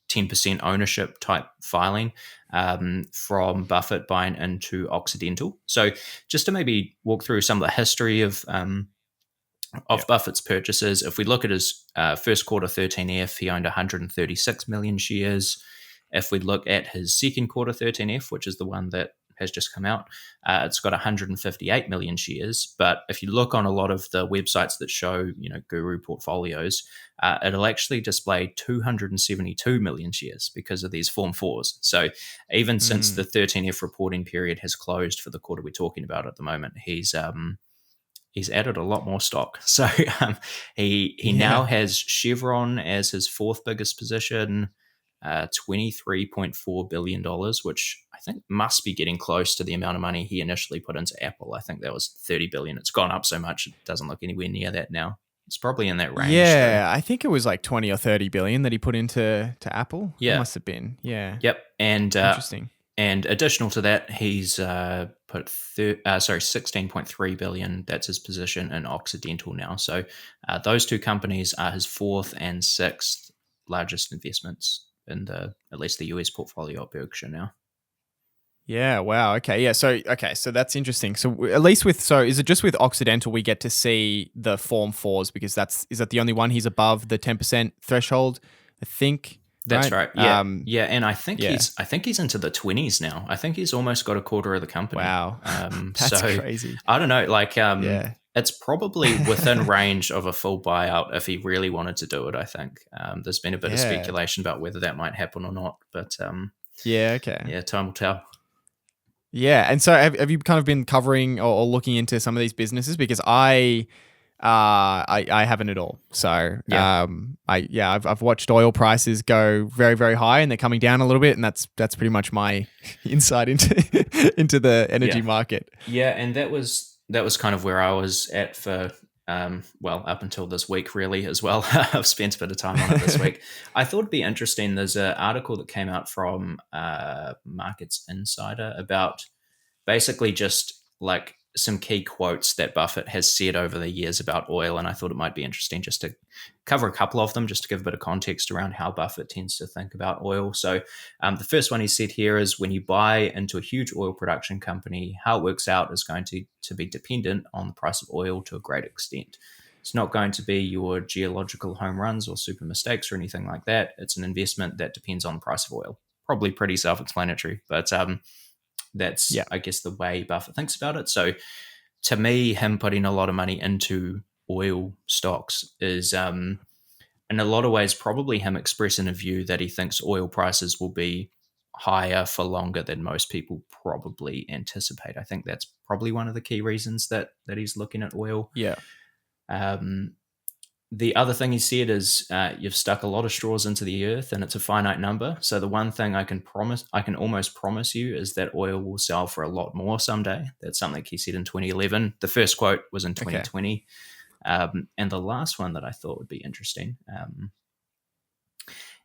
10% ownership type filing from Buffett buying into Occidental. So just to maybe walk through some of the history of Buffett's purchases, if we look at his first quarter 13F, he owned 136 million shares. If we look at his second quarter 13F, which is the one that has just come out, it's got 158 million shares. But if you look on a lot of the websites that show, guru portfolios, it'll actually display 272 million shares because of these Form 4s. So even since the 13F reporting period has closed for the quarter we're talking about at the moment, he's added a lot more stock. So he now has Chevron as his fourth biggest position, $23.4 billion, which I think must be getting close to the amount of money he initially put into Apple. I think that was $30 billion. It's gone up so much, it doesn't look anywhere near that now. It's probably in that range. Yeah, I think it was like 20 or 30 billion that he put into Apple. Yeah. It must have been. Yeah. Yep. And interesting. And additional to that, he's put $16.3 billion. That's his position in Occidental now. So those two companies are his fourth and sixth largest investments in at least the US portfolio at Berkshire now. Yeah. Wow. Okay. Yeah. So that's interesting. So at least is it just with Occidental we get to see the Form 4s, because is that the only one he's above the 10% threshold? I think. That's right. Yeah. And I think he's into the 20s now. I think he's almost got a quarter of the company. Wow. That's crazy. I don't know. It's probably within range of a full buyout if he really wanted to do it, I think. There's been a bit of speculation about whether that might happen or not, but time will tell. Yeah. And so have you kind of been covering or looking into some of these businesses? Because I haven't at all. So I've watched oil prices go very, very high, and they're coming down a little bit, and that's pretty much my insight into the energy market. Yeah, and that was kind of where I was at for up until this week, really, as well. I've spent a bit of time on it this week. I thought it'd be interesting. There's an article that came out from Markets Insider about basically just like some key quotes that Buffett has said over the years about oil, and I thought it might be interesting just to cover a couple of them, just to give a bit of context around how Buffett tends to think about oil. So the first one he said here is, when you buy into a huge oil production company, how it works out is going to be dependent on the price of oil to a great extent. It's not going to be your geological home runs or super mistakes or anything like that. It's an investment that depends on the price of oil. Probably pretty self-explanatory, but that's, Yeah. I guess, the way Buffett thinks about it. So to me, him putting a lot of money into oil stocks is, in a lot of ways, probably him expressing a view that he thinks oil prices will be higher for longer than most people probably anticipate. I think that's probably one of the key reasons that he's looking at oil. Yeah. The other thing he said is, you've stuck a lot of straws into the earth and it's a finite number. So the one thing I can almost promise you is that oil will sell for a lot more someday. That's something he said in 2011. The first quote was in 2020. And the last one that I thought would be interesting,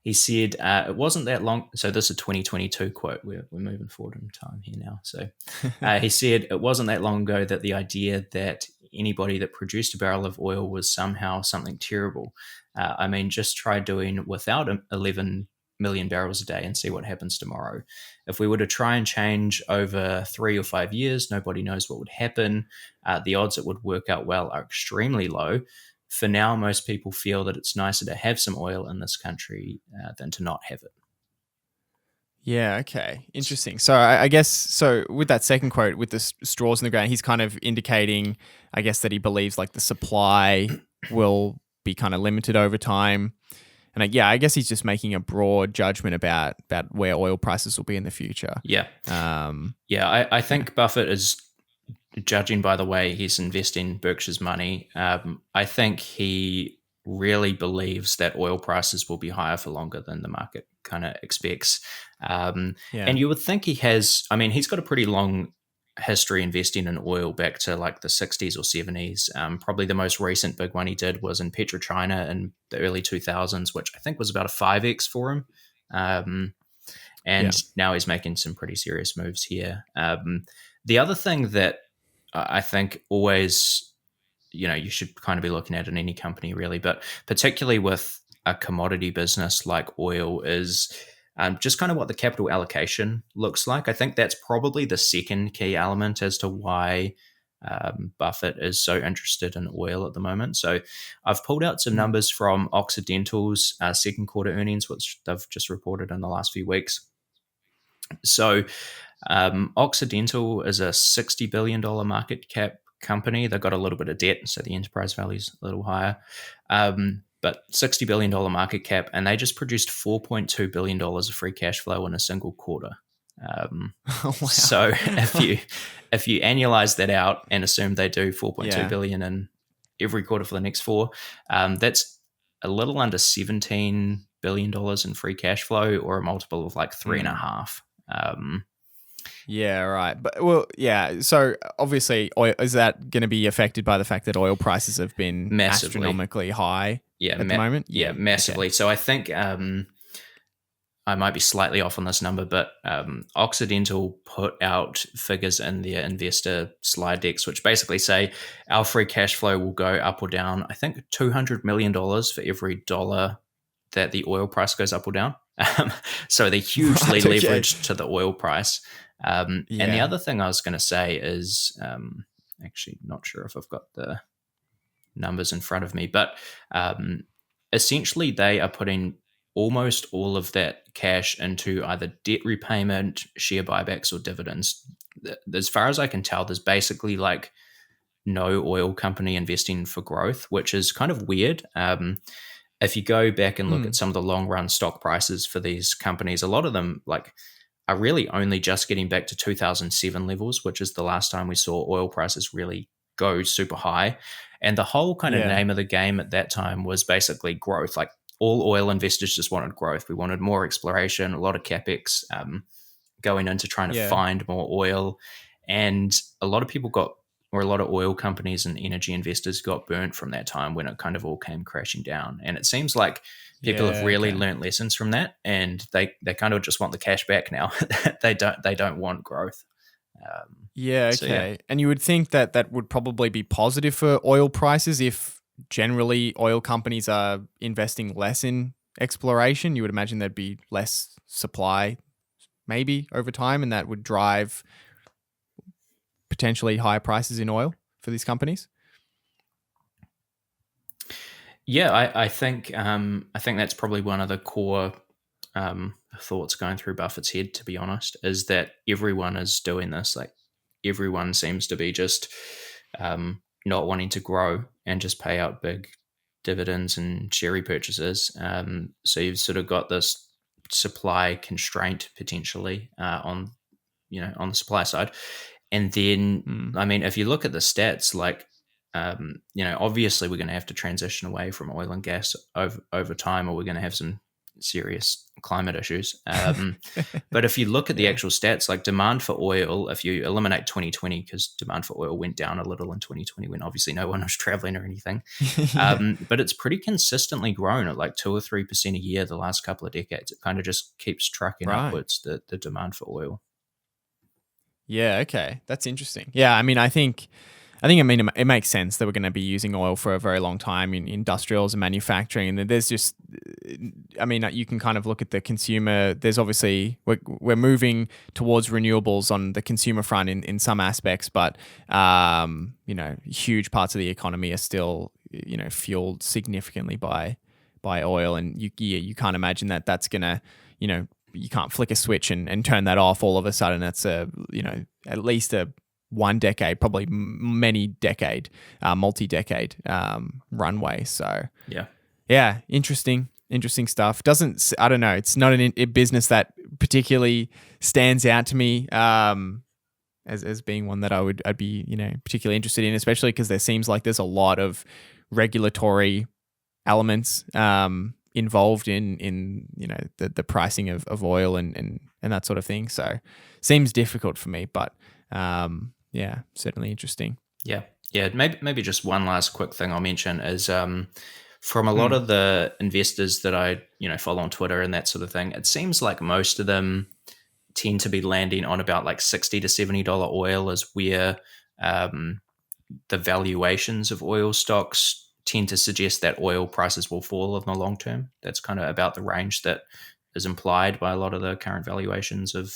he said, it wasn't that long. So this is a 2022 quote. We're moving forward in time here now. So he said, it wasn't that long ago that the idea that anybody that produced a barrel of oil was somehow something terrible. I mean, just try doing without 11 million barrels a day and see what happens tomorrow. If we were to try and change over 3 or 5 years, nobody knows what would happen. The odds it would work out well are extremely low. For now, most people feel that it's nicer to have some oil in this country than to not have it. Yeah, okay. Interesting. So I guess, so with that second quote, with the straws in the ground, he's kind of indicating, I guess, that he believes like the supply will be kind of limited over time. And I guess he's just making a broad judgment about where oil prices will be in the future. Yeah. I think Buffett is, judging by the way he's investing Berkshire's money, I think he really believes that oil prices will be higher for longer than the market kind of expects. And you would think he has, I mean, he's got a pretty long history investing in oil back to like the 60s or 70s. Probably the most recent big one he did was in PetroChina in the early 2000s, which I think was about a 5x for him. Now he's making some pretty serious moves here. The other thing that I think always, you should kind of be looking at in any company really, but particularly with a commodity business like oil is just kind of what the capital allocation looks like. I think that's probably the second key element as to why Buffett is so interested in oil at the moment. So I've pulled out some numbers from Occidental's second quarter earnings, which they've just reported in the last few weeks. So Occidental is a $60 billion market cap company. They've got a little bit of debt, so the enterprise value is a little higher. But $60 billion market cap, and they just produced $4.2 billion of free cash flow in a single quarter. Wow. So if you annualize that out and assume they do 4.2 billion in every quarter for the next 4, that's a little under $17 billion in free cash flow, or a multiple of like 3.5. Yeah, right. But so obviously oil, is that going to be affected by the fact that oil prices have been massively astronomically high at the moment? Yeah, massively. Okay. So I think I might be slightly off on this number, but Occidental put out figures in their investor slide decks, which basically say our free cash flow will go up or down, I think $200 million for every dollar that the oil price goes up or down. So they're hugely leveraged to the oil price. And the other thing I was going to say is, actually not sure if I've got the numbers in front of me, but essentially they are putting almost all of that cash into either debt repayment, share buybacks, or dividends. As far as I can tell, there's basically like no oil company investing for growth, which is kind of weird. If you go back and look at some of the long run stock prices for these companies, a lot of them like are really only just getting back to 2007 levels, which is the last time we saw oil prices really go super high. And the whole kind of name of the game at that time was basically growth. Like all oil investors just wanted growth. We wanted more exploration, a lot of capex going into trying to find more oil. And a lot of people a lot of oil companies and energy investors got burnt from that time when it kind of all came crashing down. And it seems like people have really learned lessons from that, and they kind of just want the cash back now. They don't want growth. And you would think that would probably be positive for oil prices if generally oil companies are investing less in exploration. You would imagine there'd be less supply maybe over time, and that would drive potentially higher prices in oil for these companies. Yeah, I think that's probably one of the core thoughts going through Buffett's head. To be honest, is that everyone is doing this. Like everyone seems to be just not wanting to grow and just pay out big dividends and share repurchases. So you've sort of got this supply constraint potentially on the supply side. And then, I mean, if you look at the stats, like, obviously we're going to have to transition away from oil and gas over time, or we're going to have some serious climate issues. But if you look at the actual stats, like demand for oil, if you eliminate 2020, because demand for oil went down a little in 2020 when obviously no one was traveling or anything, but it's pretty consistently grown at like 2 or 3% a year the last couple of decades. It kind of just keeps trucking upwards, the demand for oil. Yeah, okay. That's interesting. Yeah, I mean, I think it makes sense that we're going to be using oil for a very long time in industrials and manufacturing. And there's just, I mean, you can kind of look at the consumer. There's obviously, we're moving towards renewables on the consumer front in some aspects, but, huge parts of the economy are still, fueled significantly by oil. And you can't imagine that that's going to, you can't flick a switch and turn that off all of a sudden. That's at least a 1 decade, probably multi-decade runway. So yeah, interesting stuff. I don't know. It's not a business that particularly stands out to me as being one that I'd be particularly interested in, especially because there seems like there's a lot of regulatory elements involved in the pricing of oil and that sort of thing. So seems difficult for me, but certainly interesting. Yeah. Maybe just one last quick thing I'll mention is from a lot of the investors that I follow on Twitter and that sort of thing, it seems like most of them tend to be landing on about like $60 to $70 oil is where the valuations of oil stocks tend to suggest that oil prices will fall in the long term. That's kind of about the range that is implied by a lot of the current valuations of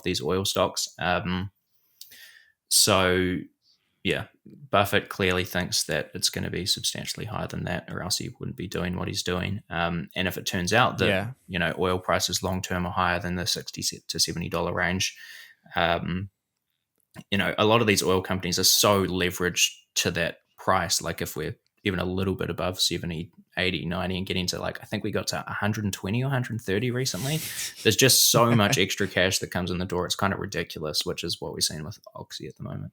these oil stocks. So yeah, Buffett clearly thinks that it's going to be substantially higher than that, or else he wouldn't be doing what he's doing. And if it turns out that oil prices long term are higher than the $60 to $70 range, a lot of these oil companies are so leveraged to that price. Like if we're even a little bit above 70, 80, 90 and getting to like, I think we got to 120 or 130 recently. There's just so much extra cash that comes in the door. It's kind of ridiculous, which is what we're seeing with Oxy at the moment.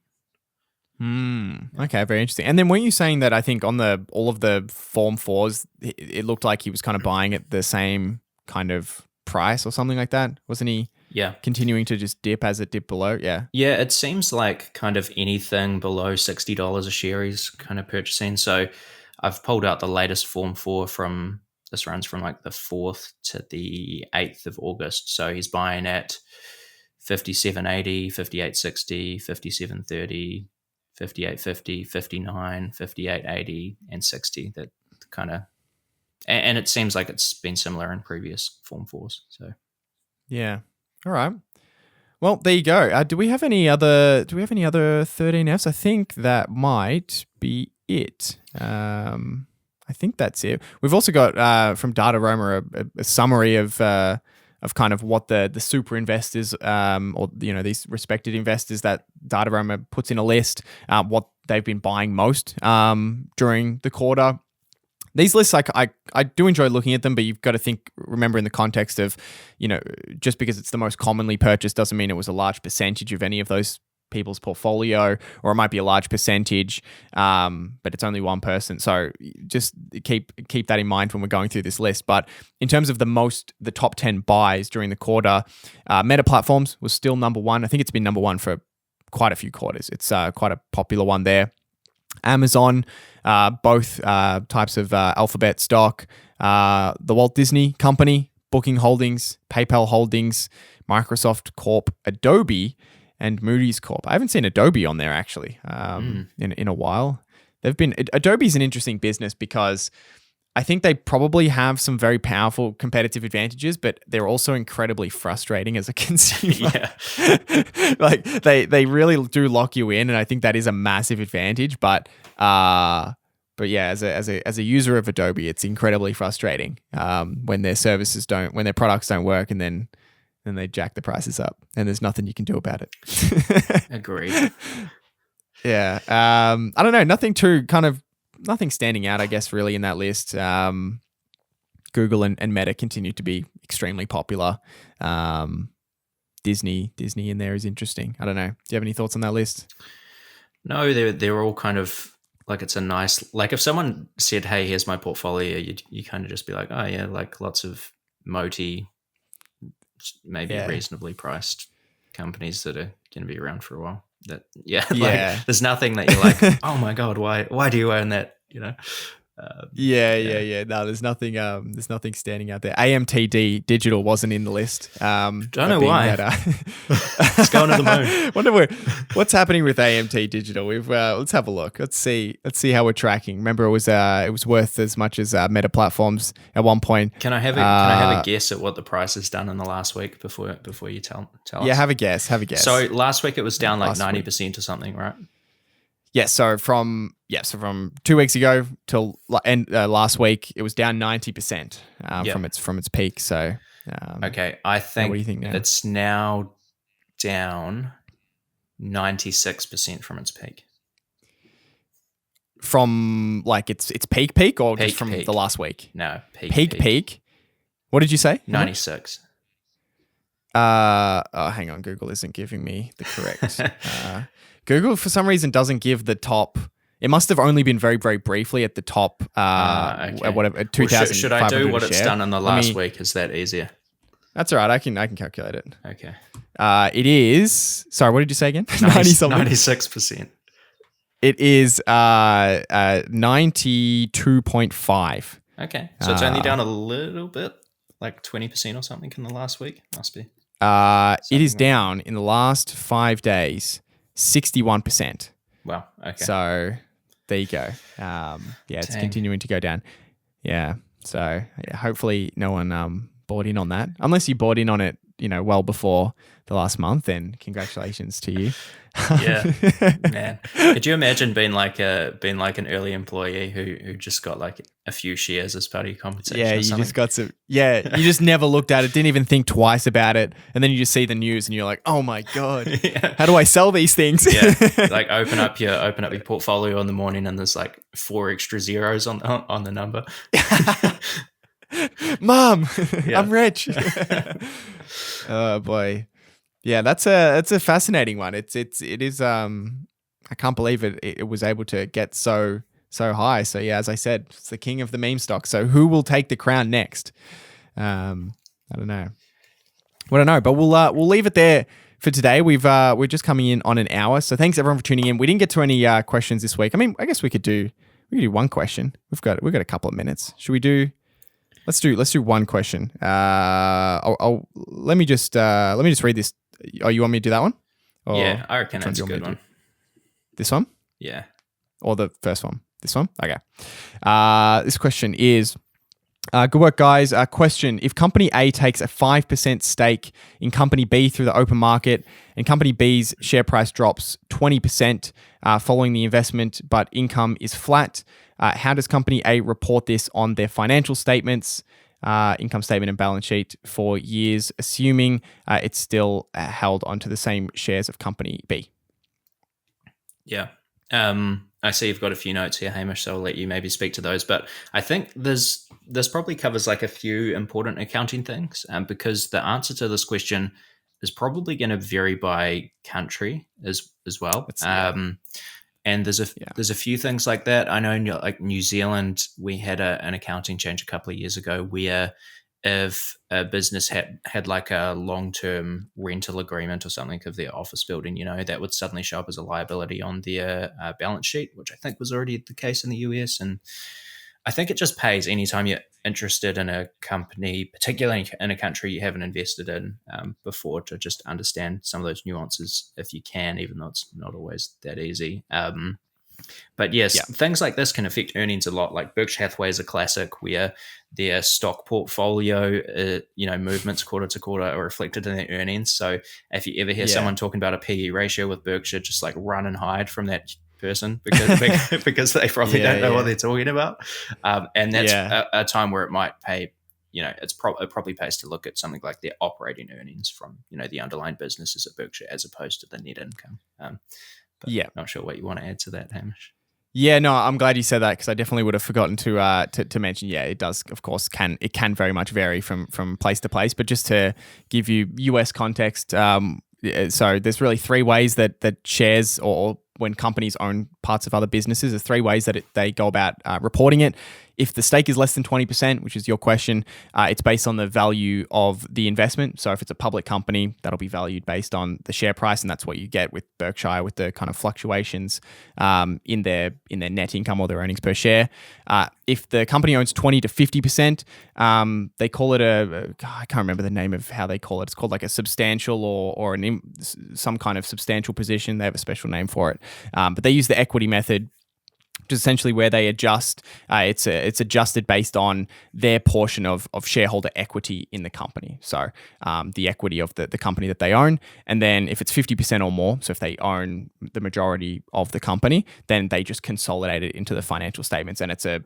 Okay, very interesting. And then weren't you saying that I think on all of the Form 4s, it looked like he was kind of buying at the same kind of price or something like that? Wasn't he? Yeah. Continuing to just dip as it dipped below? Yeah. Yeah, it seems like kind of anything below $60 a share he's kind of purchasing. So I've pulled out the latest Form 4 this runs from like the 4th to the 8th of August. So he's buying at 57.80, 58.60, 57.30, 58.50, 59, 58.80, and 60. That kind of, and it seems like it's been similar in previous Form 4s. So yeah. All right. Well, there you go. Do we have any other 13Fs? I think that might be it. I think that's it. We've also got from Dataroma a summary of kind of what the super investors or these respected investors that Dataroma puts in a list, what they've been buying most during the quarter. These lists, I do enjoy looking at them, but you've got to remember in the context of, just because it's the most commonly purchased doesn't mean it was a large percentage of any of those people's portfolio, or it might be a large percentage, but it's only one person. So just keep that in mind when we're going through this list. But in terms of the top 10 buys during the quarter, Meta Platforms was still number one. I think it's been number one for quite a few quarters. It's quite a popular one there. Amazon, both types of Alphabet stock, the Walt Disney Company, Booking Holdings, PayPal Holdings, Microsoft Corp, Adobe, and Moody's Corp. I haven't seen Adobe on there actually in a while. Adobe's an interesting business because I think they probably have some very powerful competitive advantages, but they're also incredibly frustrating as a consumer. Like they really do lock you in, and I think that is a massive advantage. But But yeah, as a user of Adobe, it's incredibly frustrating when their products don't work, and then they jack the prices up, and there's nothing you can do about it. Agreed. Yeah. I don't know. Nothing standing out, I guess, really in that list. Google and Meta continue to be extremely popular. Disney in there is interesting. I don't know. Do you have any thoughts on that list? No, they're all kind of like, it's a nice, like if someone said, "Hey, here's my portfolio," you kind of just be like, "Oh yeah, like lots of moty, maybe reasonably priced companies that are going to be around for a while." Like there's nothing that you're like, "Oh my god, why do you own that?" You know. No, there's nothing standing out there. AMTD Digital wasn't in the list. Don't know why. It's going to the moon. Wonder what's happening with AMT Digital. Let's have a look. Let's see how we're tracking. Remember, it was worth as much as Meta Platforms at one point. Can I have a guess at what the price has done in the last week before you tell us? Yeah, have a guess. So last week it was down like 90% or something, right? Yeah, so from 2 weeks ago till last week, it was down 90% from its peak. So okay, I think, what do you think now? It's now down 96% from its peak. From like its peak or just from peak. the last week? No, peak. What did you say? 96. Hang on, Google isn't giving me the correct. Google for some reason doesn't give the top. It must have only been very, very briefly at the top. Okay. Whatever 2,000. Should I do what it's done in the last week? Is that easier? That's all right. I can calculate it. Okay. It is. Sorry, what did you say again? 96%. It is 92.5. Okay, so it's only down a little bit, like 20% or something in the last week. Must be. It is down in the last 5 days, 61%. Wow. Okay. So there you go. It's continuing to go down. Yeah. So hopefully no one bought in on that. Unless you bought in on it, well before the last month, then congratulations to you. Yeah, man. Could you imagine being like an early employee who just got like a few shares as part of your compensation? Yeah, you just got some. Yeah, you just never looked at it, didn't even think twice about it, and then you just see the news and you're like, oh my god, how do I sell these things? Yeah, like open up your portfolio in the morning and there's like 4 extra zeros on the number. Mom, I'm rich. Oh boy. Yeah, that's a fascinating one. It is I can't believe it was able to get so high. So yeah, as I said, it's the king of the meme stock. So who will take the crown next? I don't know. But we'll leave it there for today. We're just coming in on an hour. So thanks everyone for tuning in. We didn't get to any questions this week. I mean, I guess we could do one question. We've got a couple of minutes. Should we do? Let's do one question. Let me just read this. Oh, you want me to do that one? Or yeah, I reckon that's a good one. This one? Yeah. Or the first one? This one? Okay. This question is, good work, guys. Question: if Company A takes a 5% stake in Company B through the open market, and Company B's share price drops 20% following the investment, but income is flat, how does Company A report this on their financial statements, income statement and balance sheet for years, assuming it's still held onto the same shares of Company B? Yeah. I see you've got a few notes here, Hamish, so I'll let you maybe speak to those. But I think this probably covers like a few important accounting things, because the answer to this question is probably going to vary by country as well. And there's a few things like that. I know in like New Zealand, we had an accounting change a couple of years ago where if a business had like a long-term rental agreement or something of their office building, that would suddenly show up as a liability on their balance sheet, which I think was already the case in the US. And I think it just pays anytime you're interested in a company, particularly in a country you haven't invested in before, to just understand some of those nuances if you can, even though it's not always that easy. But yes, things like this can affect earnings a lot. Like Berkshire Hathaway is a classic where their stock portfolio, movements quarter to quarter are reflected in their earnings. So if you ever hear someone talking about a PE ratio with Berkshire, just like run and hide from that person because they probably don't know what they're talking about. And that's a time where it might pay, it probably pays to look at something like their operating earnings from, the underlying businesses at Berkshire as opposed to the net income. Not sure what you want to add to that, Hamish. Yeah, no, I'm glad you said that because I definitely would have forgotten to mention. Yeah, it does, of course, can very much vary from place to place. But just to give you US context, so there's really three ways that shares or when companies own parts of other businesses, there's three ways that they go about reporting it. If the stake is less than 20%, which is your question, it's based on the value of the investment. So if it's a public company, that'll be valued based on the share price, and that's what you get with Berkshire with the kind of fluctuations in their net income or their earnings per share. If the company owns 20 to 50%, they call it I can't remember the name of how they call it. It's called like a substantial or some kind of substantial position. They have a special name for it, but they use the equity method, which is essentially where they adjust. It's adjusted based on their portion of shareholder equity in the company. So the equity of the company that they own. And then if it's 50% or more, so if they own the majority of the company, then they just consolidate it into the financial statements. And it's a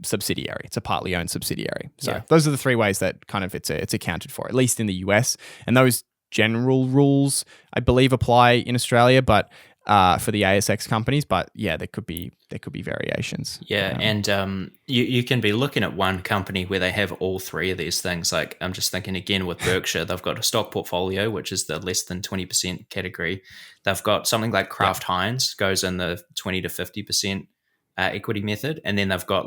subsidiary. It's a partly owned subsidiary. So those are the three ways that kind of it's accounted for, at least in the US. And those general rules, I believe, apply in Australia, but for the ASX companies, but there could be variations. And you can be looking at one company where they have all three of these things. Like I'm just thinking again with Berkshire, they've got a stock portfolio, which is the less than 20% category. They've got something like Kraft Heinz goes in the 20 to 50% equity method, and then they've got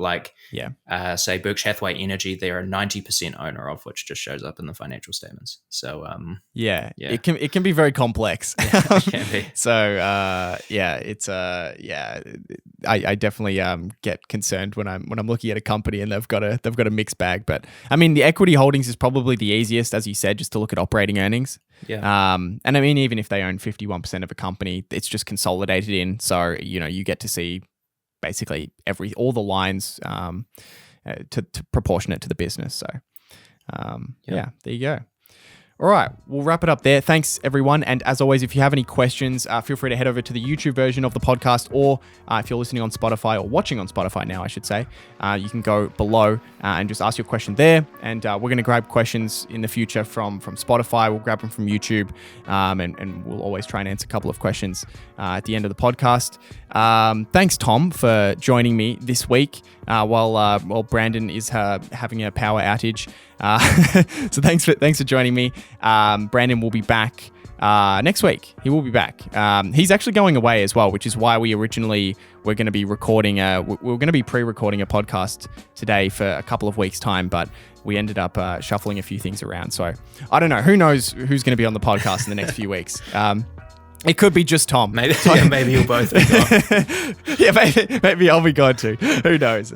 say Berkshire Hathaway Energy, they're a 90% owner of, which just shows up in the financial statements. So it can be very complex. It can be. So I definitely get concerned when I'm looking at a company and they've got a mixed bag. But I mean, the equity holdings is probably the easiest, as you said, just to look at operating earnings. And I mean, even if they own 51% of a company, it's just consolidated in, so you get to see basically all the lines to proportionate to the business. So there you go. All right, we'll wrap it up there. Thanks, everyone. And as always, if you have any questions, feel free to head over to the YouTube version of the podcast, or if you're listening on Spotify or watching on Spotify now, I should say, you can go below and just ask your question there. And we're going to grab questions in the future from Spotify. We'll grab them from YouTube, and we'll always try and answer a couple of questions at the end of the podcast. Thanks, Tom, for joining me this week while Brandon is having a power outage. So thanks for joining me. Brandon will be back next week. He will be back. He's actually going away as well, which is why we originally were going to be recording. We're going to be pre-recording a podcast today for a couple of weeks' time, but we ended up shuffling a few things around. So I don't know. Who knows who's going to be on the podcast in the next few weeks? It could be just Tom. Maybe you'll both be gone. maybe I'll be gone too. Who knows?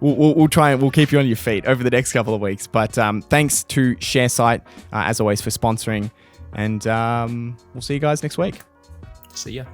We'll try and we'll keep you on your feet over the next couple of weeks. But thanks to Sharesight, as always, for sponsoring. And we'll see you guys next week. See ya.